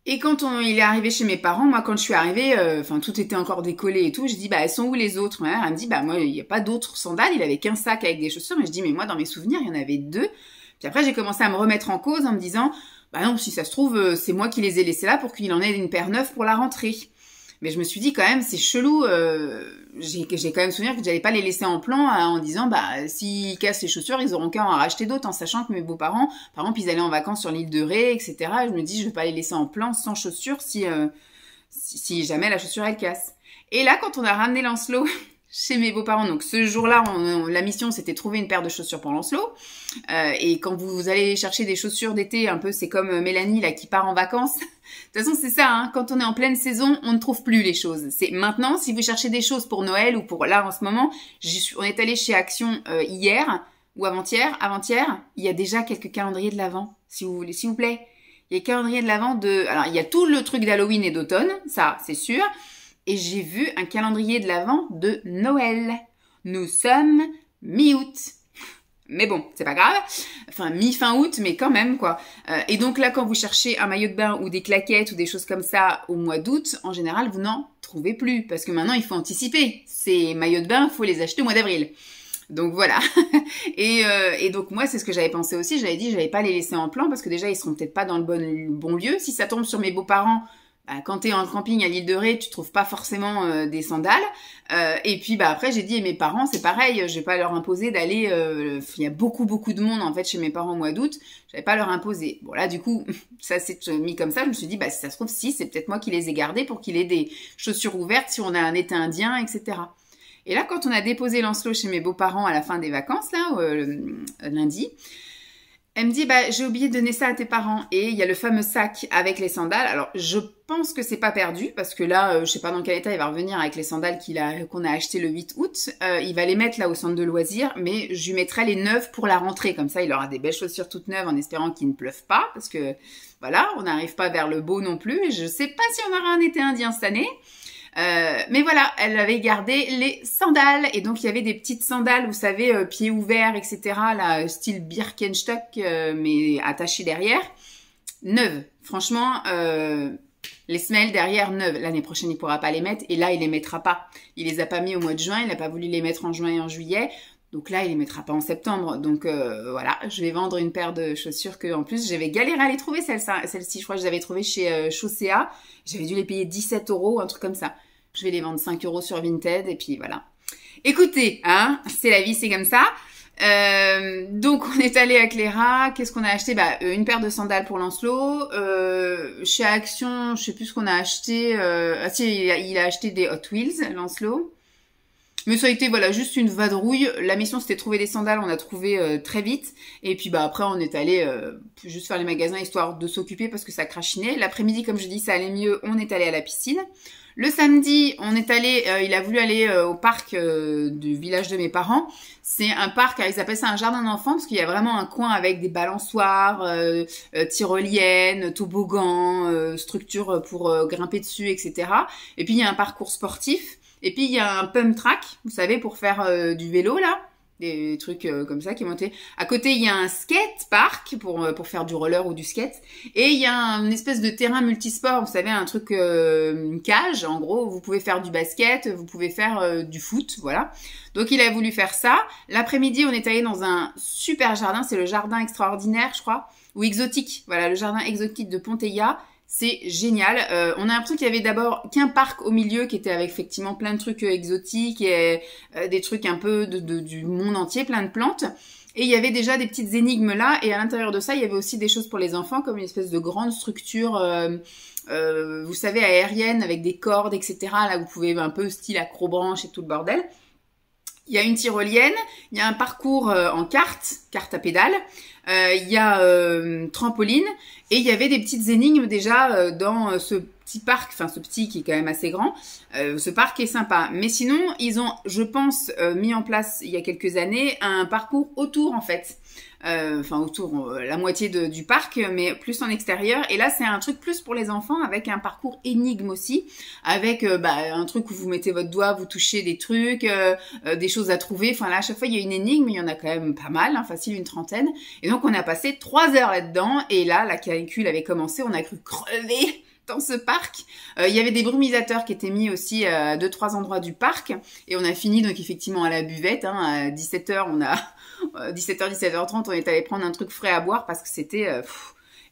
Et quand il est arrivé chez mes parents, moi quand je suis arrivée, tout était encore décollé et tout, j'ai dit elles sont où les autres? Ma mère elle me dit moi il y a pas d'autres sandales, il avait qu'un sac avec des chaussures, mais je dis mais moi dans mes souvenirs il y en avait 2. Puis après j'ai commencé à me remettre en cause en me disant non, si ça se trouve c'est moi qui les ai laissés là pour qu'il en ait une paire neuve pour la rentrée. Mais je me suis dit quand même, c'est chelou, j'ai quand même souvenir que j'allais pas les laisser en plan en disant, s'ils cassent les chaussures, ils auront qu'à en racheter d'autres, en sachant que mes beaux-parents, par exemple, ils allaient en vacances sur l'île de Ré, etc. Et je me dis, je vais pas les laisser en plan sans chaussures si jamais la chaussure elle casse. Et là, quand on a ramené Lancelot chez mes beaux-parents, donc ce jour-là, la mission c'était trouver une paire de chaussures pour Lancelot. Et quand vous allez chercher des chaussures d'été, un peu c'est comme Mélanie là qui part en vacances. De toute façon, c'est ça, hein, quand on est en pleine saison, on ne trouve plus les choses. C'est maintenant, si vous cherchez des choses pour Noël ou pour là en ce moment, on est allé chez Action hier ou avant-hier, il y a déjà quelques calendriers de l'Avent, si vous voulez, s'il vous plaît. Il y a calendrier de l'Avent alors il y a tout le truc d'Halloween et d'automne, ça c'est sûr. Et j'ai vu un calendrier de l'Avent de Noël. Nous sommes mi-août. Mais bon, c'est pas grave. Enfin, mi-fin août, mais quand même, quoi. Et donc là, quand vous cherchez un maillot de bain ou des claquettes ou des choses comme ça au mois d'août, en général, vous n'en trouvez trouvais plus parce que maintenant il faut anticiper. Ces maillots de bain, il faut les acheter au mois d'avril. Donc voilà. Et donc moi c'est ce que j'avais pensé aussi. J'avais dit j'allais pas les laisser en plan parce que déjà ils seront peut-être pas dans le bon lieu. Si ça tombe sur mes beaux-parents, bah, quand t'es en camping à l'île de Ré, tu trouves pas forcément des sandales. Et puis bah après j'ai dit et mes parents c'est pareil, je vais pas leur imposer d'aller. Il y a beaucoup de monde en fait chez mes parents au mois d'août. J'avais pas leur imposer. Bon là du coup ça s'est mis comme ça. Je me suis dit bah si ça se trouve si c'est peut-être moi qui les ai gardés pour qu'il ait des chaussures ouvertes si on a un été indien etc. Et là quand on a déposé Lancelot chez mes beaux-parents à la fin des vacances là lundi. Elle me dit, bah, j'ai oublié de donner ça à tes parents. Et il y a le fameux sac avec les sandales. Alors, je pense que c'est pas perdu, parce que là, je sais pas dans quel état il va revenir avec les sandales qu'on a achetées le 8 août. Il va les mettre là au centre de loisirs, mais je lui mettrai les neuves pour la rentrée. Comme ça, il aura des belles chaussures toutes neuves en espérant qu'il ne pleuve pas, parce que, voilà, on n'arrive pas vers le beau non plus. Et je sais pas si on aura un été indien cette année. Mais voilà, elle avait gardé les sandales et donc il y avait des petites sandales, vous savez, pieds ouverts, etc. Là, style Birkenstock, mais attachées derrière, neuves. Franchement, les semelles derrière neuves. L'année prochaine, il pourra pas les mettre et là, il les mettra pas. Il les a pas mis au mois de juin, il n'a pas voulu les mettre en juin et en juillet. Donc là, il les mettra pas en septembre. Donc voilà, je vais vendre une paire de chaussures que en plus j'avais galéré à les trouver. Celle-ci, je crois que je l'avais trouvée chez Chaussea. J'avais dû les payer 17 €, un truc comme ça. Je vais les vendre 5 € sur Vinted et puis voilà. Écoutez, hein, c'est la vie, c'est comme ça. Donc on est allé à Cléra. Qu'est-ce qu'on a acheté? Bah une paire de sandales pour Lancelot. Chez Action, je sais plus ce qu'on a acheté. Ah si, il a acheté des Hot Wheels, Lancelot. Mais ça a été voilà juste une vadrouille. La mission c'était trouver des sandales, on a trouvé très vite. Et puis bah après on est allé juste faire les magasins histoire de s'occuper parce que ça crachinait. L'après-midi comme je dis ça allait mieux, on est allé à la piscine. Le samedi on est allé, il a voulu aller au parc du village de mes parents. C'est un parc, ils appellent ça un jardin d'enfants parce qu'il y a vraiment un coin avec des balançoires, tyroliennes, toboggans, structures pour grimper dessus, etc. Et puis il y a un parcours sportif. Et puis, il y a un pump track, vous savez, pour faire du vélo, là. Des trucs comme ça qui montaient. À côté, il y a un skate park pour faire du roller ou du skate. Et il y a une espèce de terrain multisport, vous savez, un truc, une cage, en gros. Vous pouvez faire du basket, vous pouvez faire du foot, voilà. Donc, il a voulu faire ça. L'après-midi, on est allé dans un super jardin. C'est le jardin extraordinaire, je crois. Ou exotique. Voilà, le jardin exotique de Ponteilla. C'est génial. On a l'impression qu'il y avait d'abord qu'un parc au milieu qui était avec effectivement plein de trucs exotiques et des trucs un peu du monde entier, plein de plantes. Et il y avait déjà des petites énigmes là. Et à l'intérieur de ça, il y avait aussi des choses pour les enfants comme une espèce de grande structure, vous savez, aérienne avec des cordes, etc. Là, vous pouvez un peu style acrobranche et tout le bordel. Il y a une tyrolienne, il y a un parcours en carte à pédales, il y a trampoline et il y avait des petites énigmes déjà dans ce petit parc, enfin ce petit qui est quand même assez grand, ce parc est sympa. Mais sinon, ils ont, je pense, mis en place il y a quelques années un parcours autour en fait. Enfin autour, la moitié du parc, mais plus en extérieur. Et là, c'est un truc plus pour les enfants, avec un parcours énigme aussi, avec un truc où vous mettez votre doigt, vous touchez des trucs, des choses à trouver. Enfin là, à chaque fois, il y a une énigme, il y en a quand même pas mal, hein, facile une trentaine. Et donc, on a passé 3 heures là-dedans. Et là, la canicule avait commencé, on a cru crever dans ce parc. Il y avait des brumisateurs qui étaient mis aussi à 2-3 endroits du parc. Et on a fini donc effectivement à la buvette. Hein, à 17h, 17h30, on est allé prendre un truc frais à boire parce que c'était...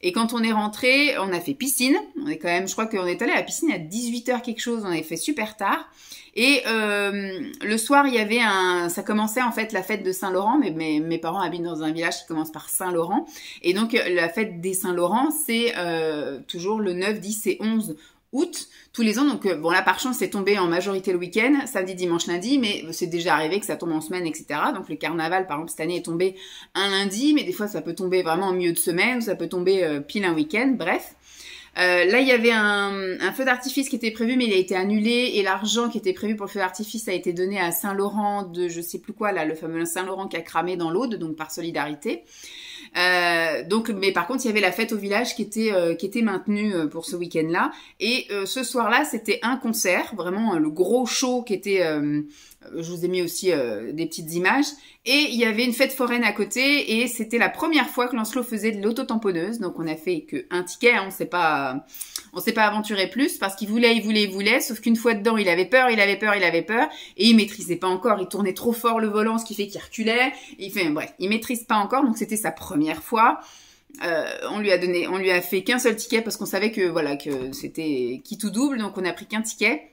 Et quand on est rentré, on a fait piscine. On est quand même, je crois qu'on est allé à la piscine à 18h quelque chose. On avait fait super tard. Et le soir, il y avait ça commençait en fait la fête de Saint-Laurent. Mais mes parents habitent dans un village qui commence par Saint-Laurent. Et donc la fête des Saint-Laurent, c'est toujours le 9, 10 et 11 août tous les ans. Donc bon là par chance c'est tombé en majorité le week-end, samedi, dimanche, lundi, mais c'est déjà arrivé que ça tombe en semaine, etc. Donc le carnaval par exemple cette année est tombé un lundi, mais des fois ça peut tomber vraiment en milieu de semaine, ou ça peut tomber pile un week-end, bref. Là il y avait un feu d'artifice qui était prévu mais il a été annulé et l'argent qui était prévu pour le feu d'artifice a été donné à Saint-Laurent de je sais plus quoi là, le fameux Saint-Laurent qui a cramé dans l'Aude, donc par solidarité. Donc, mais par contre, il y avait la fête au village qui était maintenue pour ce week-end-là. Et ce soir-là, c'était un concert, vraiment le gros show qui était Je vous ai mis aussi des petites images. Et il y avait une fête foraine à côté et c'était la première fois que Lancelot faisait de l'auto-tamponneuse. Donc on a fait qu'un ticket, hein, on s'est pas aventuré plus parce qu'il voulait. Sauf qu'une fois dedans, il avait peur et il maîtrisait pas encore. Il tournait trop fort le volant, ce qui fait qu'il reculait. Bref, il maîtrise pas encore. Donc c'était sa première fois. On lui a fait qu'un seul ticket parce qu'on savait que voilà que c'était qui tout double. Donc on a pris qu'un ticket.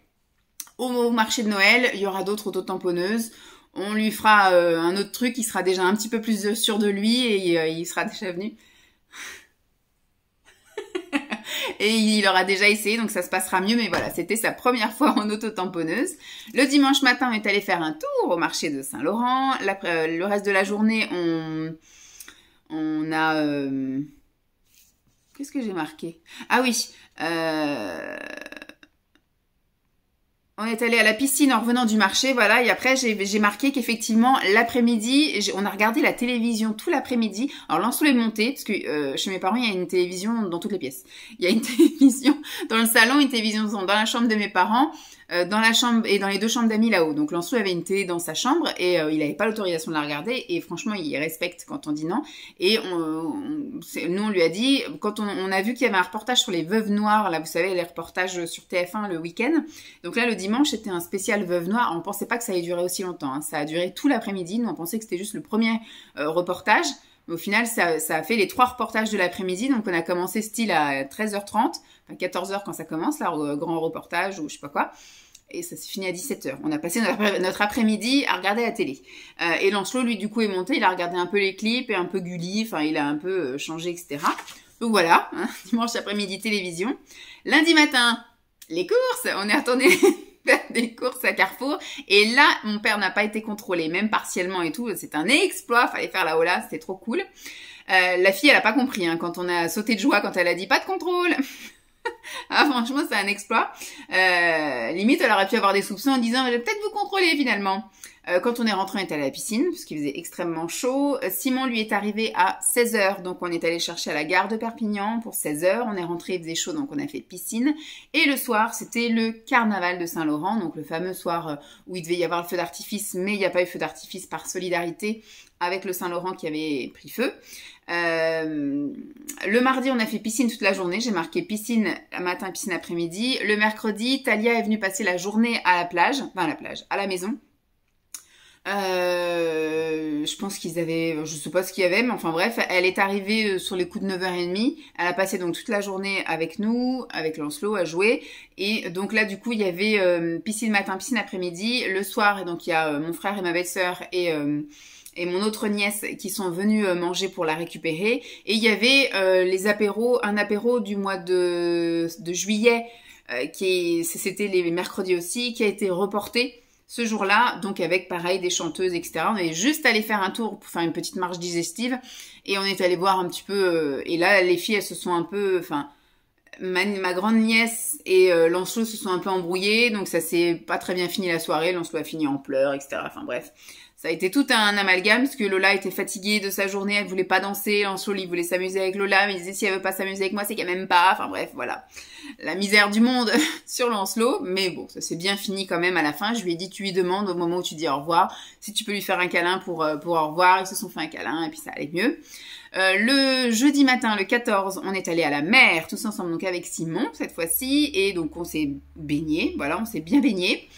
Au marché de Noël, il y aura d'autres autotamponneuses. On lui fera un autre truc, il sera déjà un petit peu plus sûr de lui et il sera déjà venu. Et il aura déjà essayé, donc ça se passera mieux. Mais voilà, c'était sa première fois en autotamponneuse. Le dimanche matin, on est allé faire un tour au marché de Saint-Laurent. Le reste de la journée, on a... Qu'est-ce que j'ai marqué? Ah oui, on est allé à la piscine en revenant du marché, voilà, et après j'ai marqué qu'effectivement l'après-midi, on a regardé la télévision tout l'après-midi. Alors Lancelot est monté, parce que chez mes parents il y a une télévision dans toutes les pièces. Il y a une télévision dans le salon, une télévision dans la chambre de mes parents, dans la chambre et dans les 2 chambres d'amis là-haut. Donc Lancelot avait une télé dans sa chambre et il n'avait pas l'autorisation de la regarder et franchement il respecte quand on dit non. Et nous on lui a dit, quand on a vu qu'il y avait un reportage sur les veuves noires, là vous savez les reportages sur TF1 le week-end, donc là le dimanche c'était un spécial veuve noire, on pensait pas que ça allait durer aussi longtemps, hein. Ça a duré tout l'après-midi, nous on pensait que c'était juste le premier reportage. Mais au final, ça a fait les 3 reportages de l'après-midi. Donc, on a commencé style à 13h30, enfin 14h quand ça commence, là, grand reportage ou je sais pas quoi. Et ça s'est fini à 17h. On a passé notre après-midi à regarder la télé. Et Lancelot, lui, du coup, est monté. Il a regardé un peu les clips et un peu Gulli. Enfin, il a un peu changé, etc. Donc voilà, hein, dimanche après-midi, télévision. Lundi matin, les courses. On est retourné... des courses à Carrefour et là mon père n'a pas été contrôlé même partiellement et tout, c'est un exploit, fallait faire la hola, c'était trop cool. La fille elle a pas compris hein, quand on a sauté de joie quand elle a dit pas de contrôle. Ah franchement c'est un exploit. Limite elle aurait pu avoir des soupçons en disant je vais peut-être vous contrôler finalement. Quand on est rentré, on est allé à la piscine, parce qu'il faisait extrêmement chaud. Simon, lui, est arrivé à 16h, donc on est allé chercher à la gare de Perpignan pour 16h. On est rentré, il faisait chaud, donc on a fait piscine. Et le soir, c'était le carnaval de Saint-Laurent, donc le fameux soir où il devait y avoir le feu d'artifice, mais il n'y a pas eu feu d'artifice par solidarité avec le Saint-Laurent qui avait pris feu. Le mardi, on a fait piscine toute la journée. J'ai marqué piscine matin, piscine après-midi. Le mercredi, Talia est venue passer la journée à la plage, à la maison. Je pense qu'ils avaient, je sais pas ce qu'il y avait, mais enfin bref, elle est arrivée sur les coups de 9h30. Elle a passé donc toute la journée avec nous, avec Lancelot, à jouer. Et donc là, du coup, il y avait piscine matin, piscine après-midi. Le soir, et donc il y a mon frère et ma belle-sœur et mon autre nièce qui sont venus manger pour la récupérer. Et il y avait un apéro du mois de juillet, c'était les mercredis aussi, qui a été reporté ce jour-là, donc avec pareil des chanteuses, etc. On est juste allé faire un tour pour faire une petite marche digestive et on est allé voir un petit peu. Et là, les filles, elles se sont un peu, enfin, ma grande nièce et Lancelot se sont un peu embrouillés, donc ça s'est pas très bien fini la soirée. Lancelot a fini en pleurs, etc. Enfin bref, ça a été tout un amalgame parce que Lola était fatiguée de sa journée, elle voulait pas danser. Lancelot, il voulait s'amuser avec Lola, mais il disait si elle veut pas s'amuser avec moi, c'est qu'elle m'aime pas. Enfin bref, voilà. La misère du monde sur Lancelot, mais bon, ça s'est bien fini quand même à la fin. Je lui ai dit, tu lui demandes au moment où tu dis au revoir, si tu peux lui faire un câlin pour au revoir. Ils se sont fait un câlin et puis ça allait mieux. Le jeudi matin, le 14, on est allé à la mer, tous ensemble, donc avec Simon cette fois-ci, et donc on s'est baigné, voilà, on s'est bien baigné.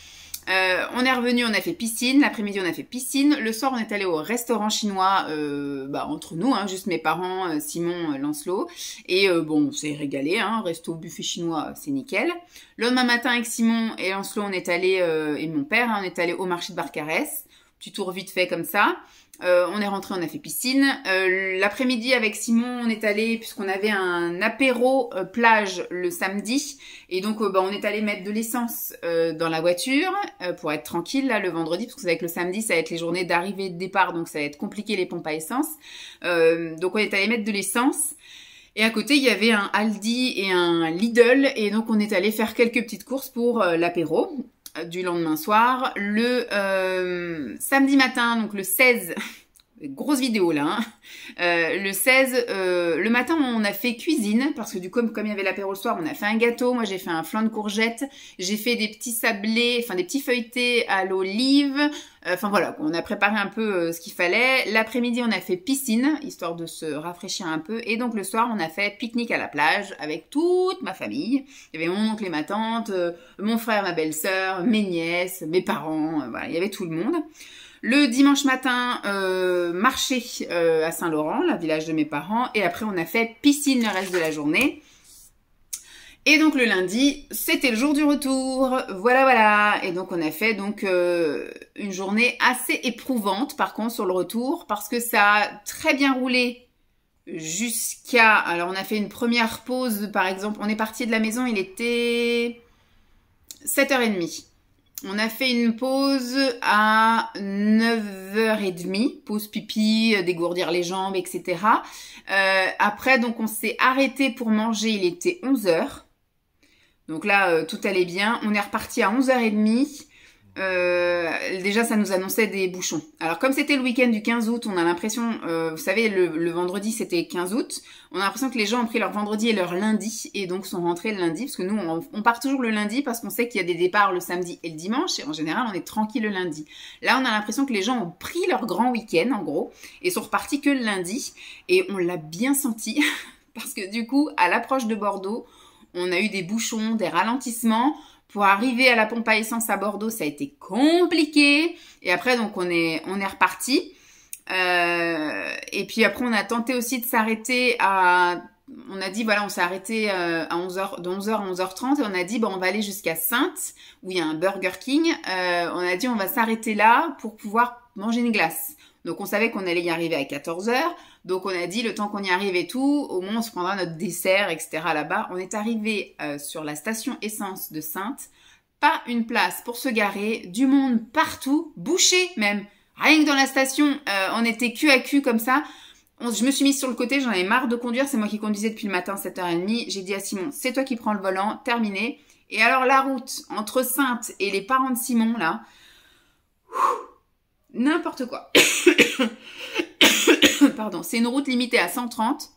On est revenu, on a fait piscine, l'après-midi on a fait piscine, le soir on est allé au restaurant chinois, entre nous, hein, juste mes parents, Simon, Lancelot, et bon, on s'est régalé, hein, resto buffet chinois, c'est nickel. Le lendemain matin avec Simon et Lancelot, on est allé, et mon père, hein, on est allé au marché de Barcarès, petit tour vite fait comme ça. On est rentré, on a fait piscine. L'après-midi avec Simon, on est allé, puisqu'on avait un apéro plage le samedi, et donc on est allé mettre de l'essence dans la voiture pour être tranquille là le vendredi, parce que c'est avec le samedi, ça va être les journées d'arrivée et de départ, donc ça va être compliqué les pompes à essence. Donc on est allé mettre de l'essence. Et à côté, il y avait un Aldi et un Lidl, et donc on est allé faire quelques petites courses pour l'apéro du lendemain soir. Le samedi matin, donc le 16, grosse vidéo là. Hein. Le 16, le matin, on a fait cuisine parce que du coup, comme il y avait l'apéro le soir, on a fait un gâteau. Moi, j'ai fait un flan de courgettes. J'ai fait des petits sablés, enfin des petits feuilletés à l'olive. Enfin voilà, on a préparé un peu ce qu'il fallait. L'après-midi, on a fait piscine, histoire de se rafraîchir un peu. Et donc le soir, on a fait pique-nique à la plage avec toute ma famille. Il y avait mon oncle et ma tante, mon frère, ma belle-sœur, mes nièces, mes parents. Voilà, il y avait tout le monde. Le dimanche matin, marché à Saint-Laurent, le village de mes parents. Et après, on a fait piscine le reste de la journée. Et donc le lundi, c'était le jour du retour. Voilà, voilà. Et donc on a fait donc une journée assez éprouvante par contre sur le retour parce que ça a très bien roulé jusqu'à... Alors on a fait une première pause par exemple. On est parti de la maison, il était 7h30. On a fait une pause à 9h30, pause pipi, dégourdir les jambes, etc. Après, donc on s'est arrêté pour manger, il était 11h. Donc là, tout allait bien. On est reparti à 11h30. Déjà, ça nous annonçait des bouchons. Alors, comme c'était le week-end du 15 août, on a l'impression... vous savez, le vendredi, c'était 15 août. On a l'impression que les gens ont pris leur vendredi et leur lundi et donc sont rentrés le lundi. Parce que nous, on part toujours le lundi parce qu'on sait qu'il y a des départs le samedi et le dimanche. Et en général, on est tranquille le lundi. Là, on a l'impression que les gens ont pris leur grand week-end, en gros, et sont repartis que le lundi. Et on l'a bien senti parce que du coup, à l'approche de Bordeaux, on a eu des bouchons, des ralentissements. Pour arriver à la pompe à essence à Bordeaux, ça a été compliqué. Et après, donc, on est reparti. Et puis après, on a tenté aussi de s'arrêter à... On a dit, voilà, on s'est arrêté à 11h, de 11h à 11h30. Et on a dit, bon, on va aller jusqu'à Saintes, où il y a un Burger King. On a dit, on va s'arrêter là pour pouvoir manger une glace. Donc, on savait qu'on allait y arriver à 14h. Donc, on a dit, le temps qu'on y arrive et tout, au moins, on se prendra notre dessert, etc. là-bas. On est arrivé sur la station essence de Saintes. Pas une place pour se garer. Du monde partout. Bouché, même. Rien que dans la station, on était cul à cul comme ça. Je me suis mise sur le côté. J'en avais marre de conduire. C'est moi qui conduisais depuis le matin, 7h30. J'ai dit à Simon, c'est toi qui prends le volant. Terminé. Et alors, la route entre Saintes et les parents de Simon, là... N'importe quoi. Pardon, c'est une route limitée à 130.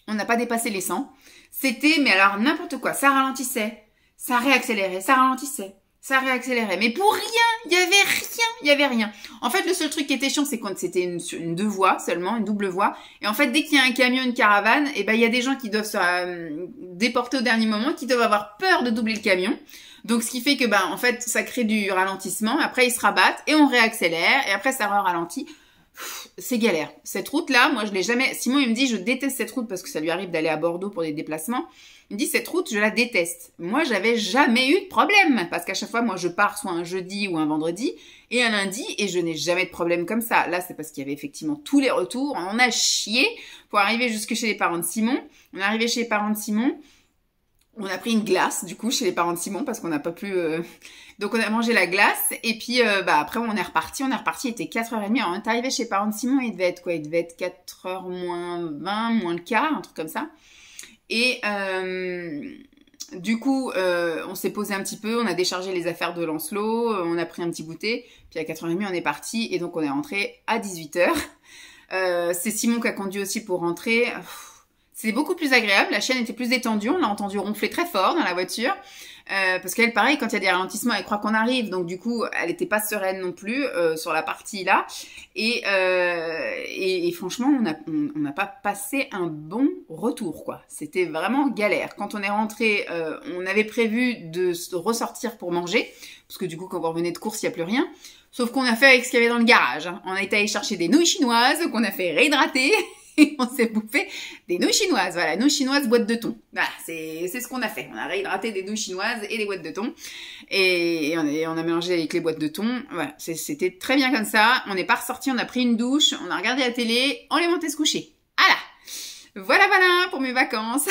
On n'a pas dépassé les 100. C'était, mais alors n'importe quoi. Ça ralentissait, ça réaccélérait, ça ralentissait, ça réaccélérait. Mais pour rien, il y avait rien. En fait, le seul truc qui était chiant, c'est quand c'était une deux voies seulement, une double voie. Et en fait, dès qu'il y a un camion, une caravane, et ben il y a des gens qui doivent se déporter au dernier moment, qui doivent avoir peur de doubler le camion. Donc, ce qui fait que, en fait, ça crée du ralentissement. Après, ils se rabattent et on réaccélère. Et après, ça ralentit. C'est galère. Cette route-là, moi, je l'ai jamais... Simon, il me dit, je déteste cette route parce que ça lui arrive d'aller à Bordeaux pour des déplacements. Il me dit, cette route, je la déteste. Moi, j'avais jamais eu de problème. Parce qu'à chaque fois, moi, je pars soit un jeudi ou un vendredi et un lundi et je n'ai jamais de problème comme ça. Là, c'est parce qu'il y avait effectivement tous les retours. On a chié pour arriver jusque chez les parents de Simon. On est arrivé chez les parents de Simon. On a pris une glace, du coup, chez les parents de Simon, parce qu'on n'a pas pu... Donc, on a mangé la glace, et puis, après, on est reparti, il était 4h30. Alors, on est arrivé chez les parents de Simon, il devait être quoi? Il devait être 4h moins 20, moins le quart, un truc comme ça. Et, du coup, on s'est posé un petit peu, on a déchargé les affaires de Lancelot, on a pris un petit goûter, puis à 4h30, on est parti, et donc, on est rentré à 18h. C'est Simon qui a conduit aussi pour rentrer... C'est beaucoup plus agréable, la chaîne était plus détendue, on l'a entendu ronfler très fort dans la voiture, parce qu'elle, pareil, quand il y a des ralentissements, elle croit qu'on arrive, donc du coup, elle n'était pas sereine non plus sur la partie là, et franchement, on n'a pas passé un bon retour, quoi. C'était vraiment galère. Quand on est rentré, on avait prévu de ressortir pour manger, parce que du coup, quand vous revenez de course, il n'y a plus rien, sauf qu'on a fait avec ce qu'il y avait dans le garage. Hein. On a été allé chercher des nouilles chinoises, qu'on a fait réhydrater, et on s'est bouffé des nouilles chinoises. Voilà, nouilles chinoises, boîte de thon. Voilà, c'est ce qu'on a fait. On a réhydraté des nouilles chinoises et des boîtes de thon. Et on a mélangé avec les boîtes de thon. Voilà, c'était très bien comme ça. On n'est pas ressorti, on a pris une douche, on a regardé la télé, on est monté se coucher. Voilà pour mes vacances.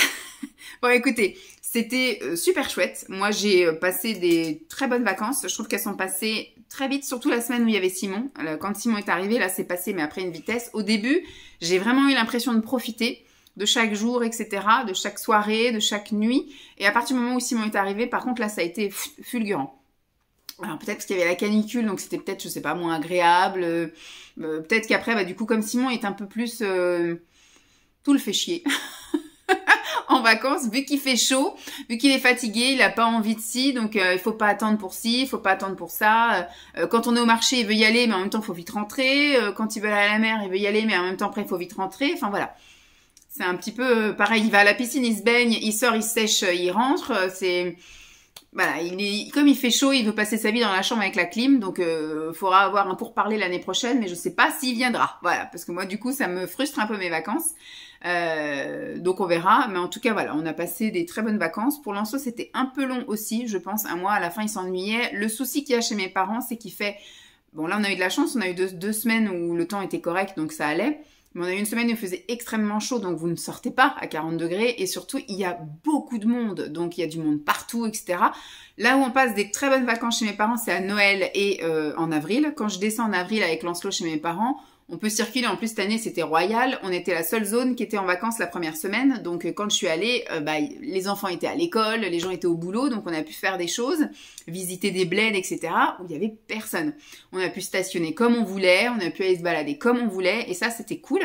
Bon, écoutez, c'était super chouette. Moi, j'ai passé des très bonnes vacances. Je trouve qu'elles sont passées très vite, surtout la semaine où il y avait Simon. Quand Simon est arrivé, là, c'est passé, mais après une vitesse. Au début, j'ai vraiment eu l'impression de profiter de chaque jour, etc., de chaque soirée, de chaque nuit. Et à partir du moment où Simon est arrivé, par contre, là, ça a été fulgurant. Alors peut-être parce qu'il y avait la canicule, donc c'était peut-être, je sais pas, moins agréable. Peut-être qu'après, bah, du coup, comme Simon est un peu plus... tout le fait chier. En vacances, vu qu'il fait chaud, vu qu'il est fatigué, il a pas envie de ci, donc il faut pas attendre pour ci, il faut pas attendre pour ça. Quand on est au marché, il veut y aller, mais en même temps, il faut vite rentrer. Quand il veut aller à la mer, il veut y aller, mais en même temps, après, il faut vite rentrer. Enfin voilà. C'est un petit peu pareil, il va à la piscine, il se baigne, il sort, il se sèche, il rentre. C'est... Voilà, comme il fait chaud, il veut passer sa vie dans la chambre avec la clim, donc faudra avoir un pourparler l'année prochaine, mais je sais pas s'il viendra. Voilà, parce que moi du coup ça me frustre un peu mes vacances, donc on verra. Mais en tout cas voilà, on a passé des très bonnes vacances. Pour Lancelot c'était un peu long aussi, je pense. Un mois à la fin il s'ennuyait. Le souci qu'il y a chez mes parents, c'est qu'il fait, bon là on a eu de la chance, on a eu deux semaines où le temps était correct, donc ça allait. Mais on a eu une semaine où il faisait extrêmement chaud, donc vous ne sortez pas à 40 degrés. Et surtout, il y a beaucoup de monde, donc il y a du monde partout, etc. Là où on passe des très bonnes vacances chez mes parents, c'est à Noël et en avril. Quand je descends en avril avec Lancelot chez mes parents, on peut circuler. En plus, cette année, c'était royal. On était la seule zone qui était en vacances la première semaine. Donc, quand je suis allée, les enfants étaient à l'école, les gens étaient au boulot. Donc, on a pu faire des choses, visiter des bleds, etc. où il y avait personne. On a pu stationner comme on voulait. On a pu aller se balader comme on voulait. Et ça, c'était cool.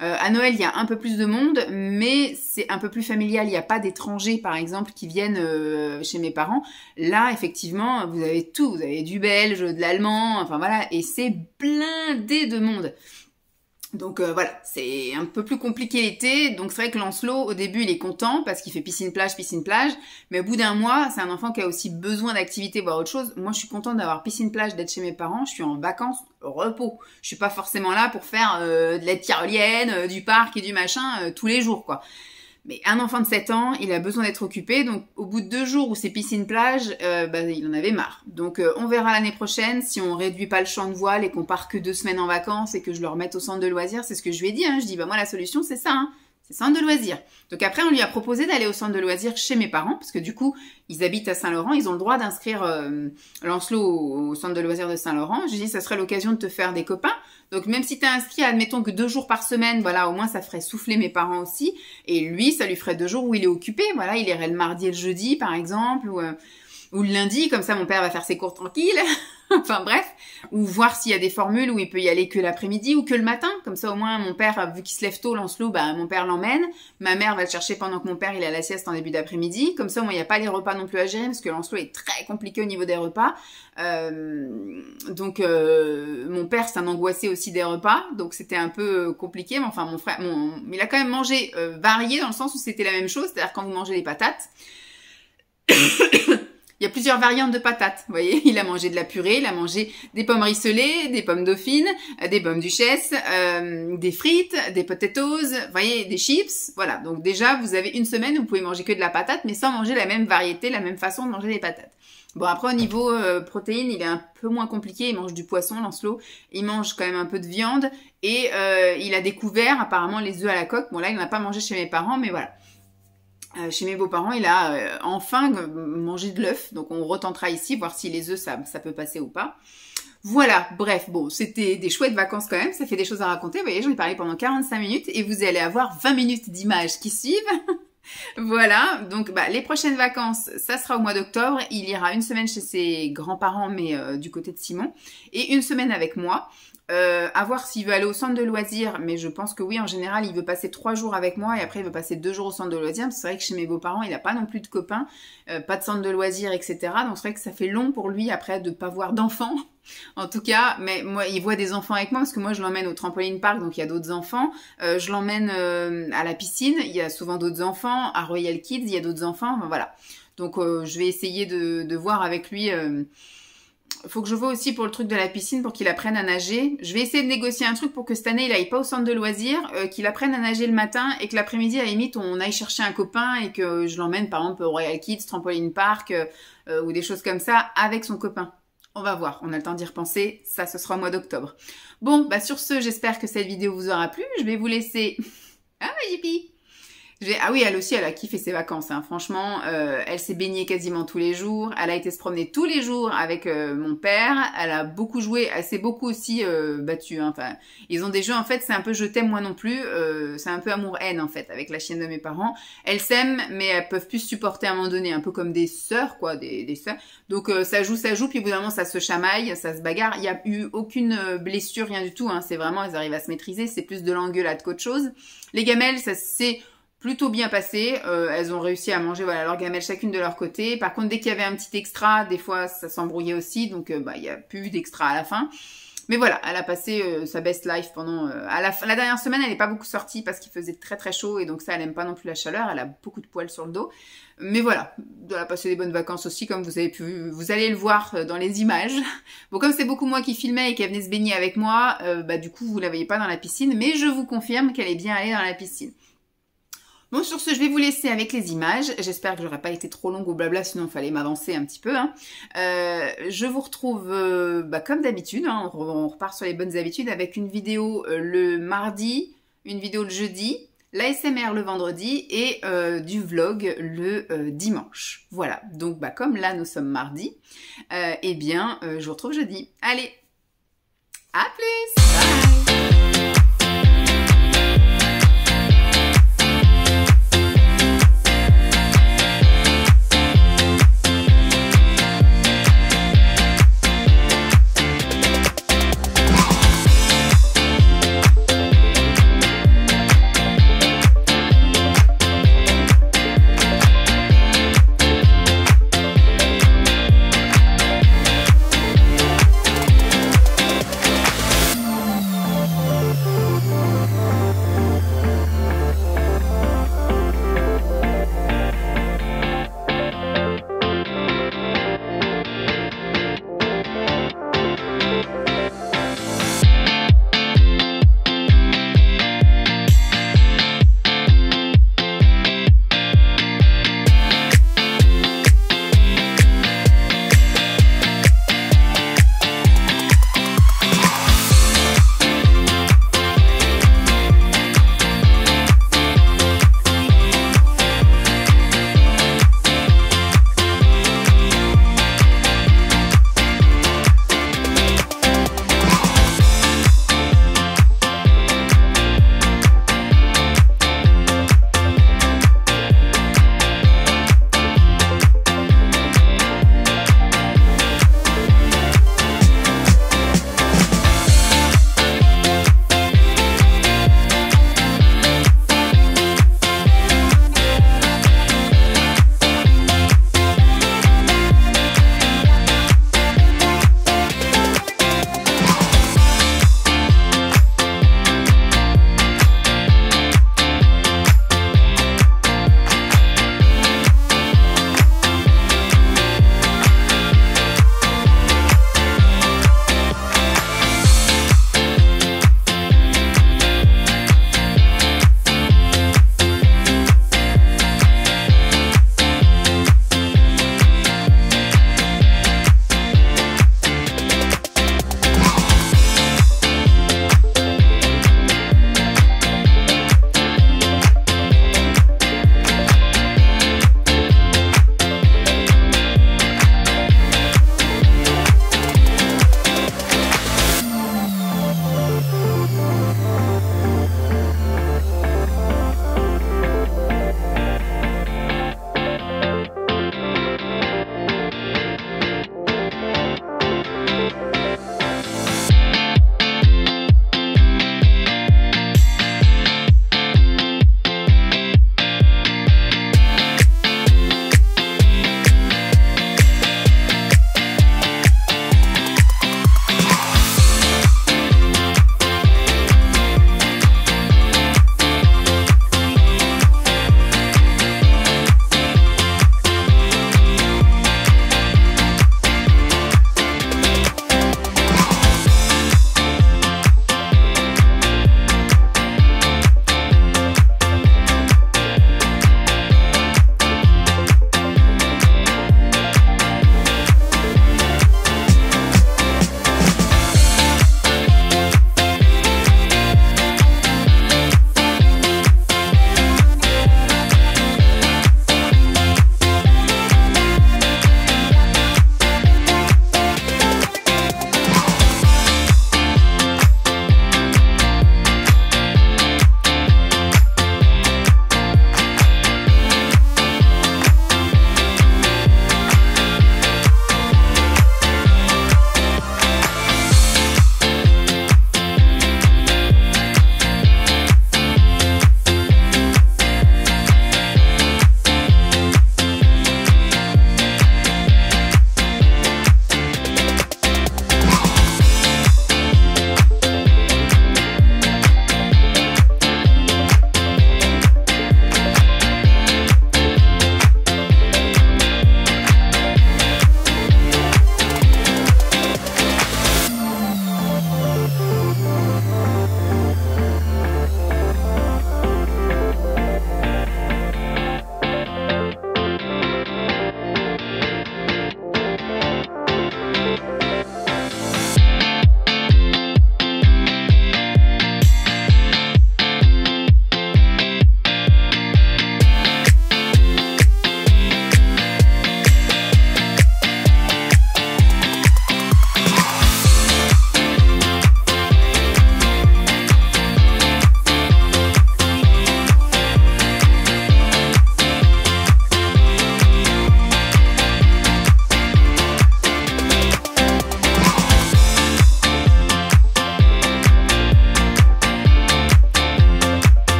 À Noël, il y a un peu plus de monde, mais c'est un peu plus familial. Il n'y a pas d'étrangers, par exemple, qui viennent chez mes parents. Là, effectivement, vous avez tout. Vous avez du belge, de l'allemand, enfin voilà. Et c'est blindé de monde. Donc voilà, c'est un peu plus compliqué l'été. Donc c'est vrai que Lancelot, au début, il est content parce qu'il fait piscine-plage. Mais au bout d'un mois, c'est un enfant qui a aussi besoin d'activité, voire autre chose. Moi, je suis contente d'avoir piscine-plage, d'être chez mes parents. Je suis en vacances, repos. Je suis pas forcément là pour faire de la tyrolienne, du parc et du machin tous les jours, quoi. Mais un enfant de 7 ans, il a besoin d'être occupé. Donc, au bout de 2 jours où c'est piscine-plage, il en avait marre. Donc, on verra l'année prochaine si on réduit pas le champ de voile et qu'on part que 2 semaines en vacances et que je le remette au centre de loisirs. C'est ce que je lui ai dit. Hein. Je dis, moi, la solution, c'est ça. Hein. C'est centre de loisirs. Donc après, on lui a proposé d'aller au centre de loisirs chez mes parents, parce que du coup, ils habitent à Saint-Laurent, ils ont le droit d'inscrire Lancelot au centre de loisirs de Saint-Laurent. J'ai dit, ça serait l'occasion de te faire des copains. Donc même si t'es inscrit, admettons que 2 jours par semaine, voilà, au moins ça ferait souffler mes parents aussi. Et lui, ça lui ferait 2 jours où il est occupé. Voilà, il irait le mardi et le jeudi, par exemple, ou le lundi, comme ça mon père va faire ses cours tranquilles. Enfin bref, ou voir s'il y a des formules où il peut y aller que l'après-midi ou que le matin. Comme ça au moins mon père, vu qu'il se lève tôt, Lancelot, mon père l'emmène. Ma mère va le chercher pendant que mon père il est à la sieste en début d'après-midi. Comme ça au moins il n'y a pas les repas non plus à gérer parce que Lancelot est très compliqué au niveau des repas. Donc mon père c'est un angoissé aussi des repas, donc c'était un peu compliqué. Mais enfin mon frère, il a quand même mangé varié dans le sens où c'était la même chose, c'est-à-dire quand vous mangez des patates. Il y a plusieurs variantes de patates, vous voyez. Il a mangé de la purée, il a mangé des pommes rissolées, des pommes dauphines, des pommes duchesse, des frites, des potatoes, vous voyez, des chips. Voilà, donc déjà, vous avez une semaine où vous pouvez manger que de la patate, mais sans manger la même variété, la même façon de manger des patates. Bon, après, au niveau protéines, il est un peu moins compliqué. Il mange du poisson, Lancelot. Il mange quand même un peu de viande. Et il a découvert, apparemment, les œufs à la coque. Bon, là, il n'en a pas mangé chez mes parents, mais voilà. Chez mes beaux-parents, il a enfin mangé de l'œuf. Donc, on retentera ici, voir si les œufs, ça peut passer ou pas. Voilà, bref, bon, c'était des chouettes vacances quand même. Ça fait des choses à raconter. Vous voyez, j'en ai parlé pendant 45 minutes. Et vous allez avoir 20 minutes d'images qui suivent. Voilà, donc les prochaines vacances, ça sera au mois d'octobre. Il ira une semaine chez ses grands-parents, mais du côté de Simon. Et une semaine avec moi. À voir s'il veut aller au centre de loisirs, mais je pense que oui, en général, il veut passer 3 jours avec moi et après il veut passer 2 jours au centre de loisirs. C'est vrai que chez mes beaux-parents, il n'a pas non plus de copains, pas de centre de loisirs, etc. Donc c'est vrai que ça fait long pour lui après de pas voir d'enfants. En tout cas, mais moi, il voit des enfants avec moi parce que moi, je l'emmène au trampoline park, donc il y a d'autres enfants. Je l'emmène à la piscine, il y a souvent d'autres enfants. À Royal Kids, il y a d'autres enfants. Enfin, voilà. Donc je vais essayer de voir avec lui. Faut que je vois aussi pour le truc de la piscine pour qu'il apprenne à nager. Je vais essayer de négocier un truc pour que cette année il aille pas au centre de loisirs, qu'il apprenne à nager le matin et que l'après-midi à la limite on aille chercher un copain et que je l'emmène par exemple au Royal Kids, Trampoline Park ou des choses comme ça avec son copain. On va voir, on a le temps d'y repenser, ça ce sera au mois d'octobre. Bon, sur ce, j'espère que cette vidéo vous aura plu. Je vais vous laisser... Ah, Jippy! Ah oui, elle aussi, elle a kiffé ses vacances. Hein. Franchement, elle s'est baignée quasiment tous les jours. Elle a été se promener tous les jours avec mon père. Elle a beaucoup joué. Elle s'est beaucoup aussi battue. Hein. Enfin, ils ont des jeux, en fait, c'est un peu je t'aime moi non plus. C'est un peu amour-haine, en fait, avec la chienne de mes parents. Elles s'aiment, mais elles peuvent plus se supporter à un moment donné. Un peu comme des sœurs, quoi, des sœurs. Donc, ça joue, puis au bout d'un moment, ça se chamaille, ça se bagarre. Il n'y a eu aucune blessure, rien du tout. Hein. C'est vraiment, elles arrivent à se maîtriser. C'est plus de l'engueulade qu'autre chose. Les gamelles, ça c'est plutôt bien passé. Elles ont réussi à manger voilà, leurs gamelles chacune de leur côté. Par contre, dès qu'il y avait un petit extra, des fois ça s'embrouillait aussi. Donc il n'y a plus d'extra à la fin. Mais voilà, elle a passé sa best life pendant... la dernière semaine, elle n'est pas beaucoup sortie parce qu'il faisait très très chaud. Et donc ça, elle n'aime pas non plus la chaleur. Elle a beaucoup de poils sur le dos. Mais voilà, elle a passé des bonnes vacances aussi, comme vous allez le voir dans les images. Bon, comme c'est beaucoup moi qui filmais et qu'elle venait se baigner avec moi, du coup, vous la voyez pas dans la piscine. Mais je vous confirme qu'elle est bien allée dans la piscine. Bon, sur ce, je vais vous laisser avec les images. J'espère que j'aurais pas été trop longue ou blabla, sinon il fallait m'avancer un petit peu. Hein. Je vous retrouve comme d'habitude. Hein, on repart sur les bonnes habitudes avec une vidéo le mardi, une vidéo le jeudi, l'ASMR le vendredi et du vlog le dimanche. Voilà, donc comme là nous sommes mardi, je vous retrouve jeudi. Allez, à plus! Bye!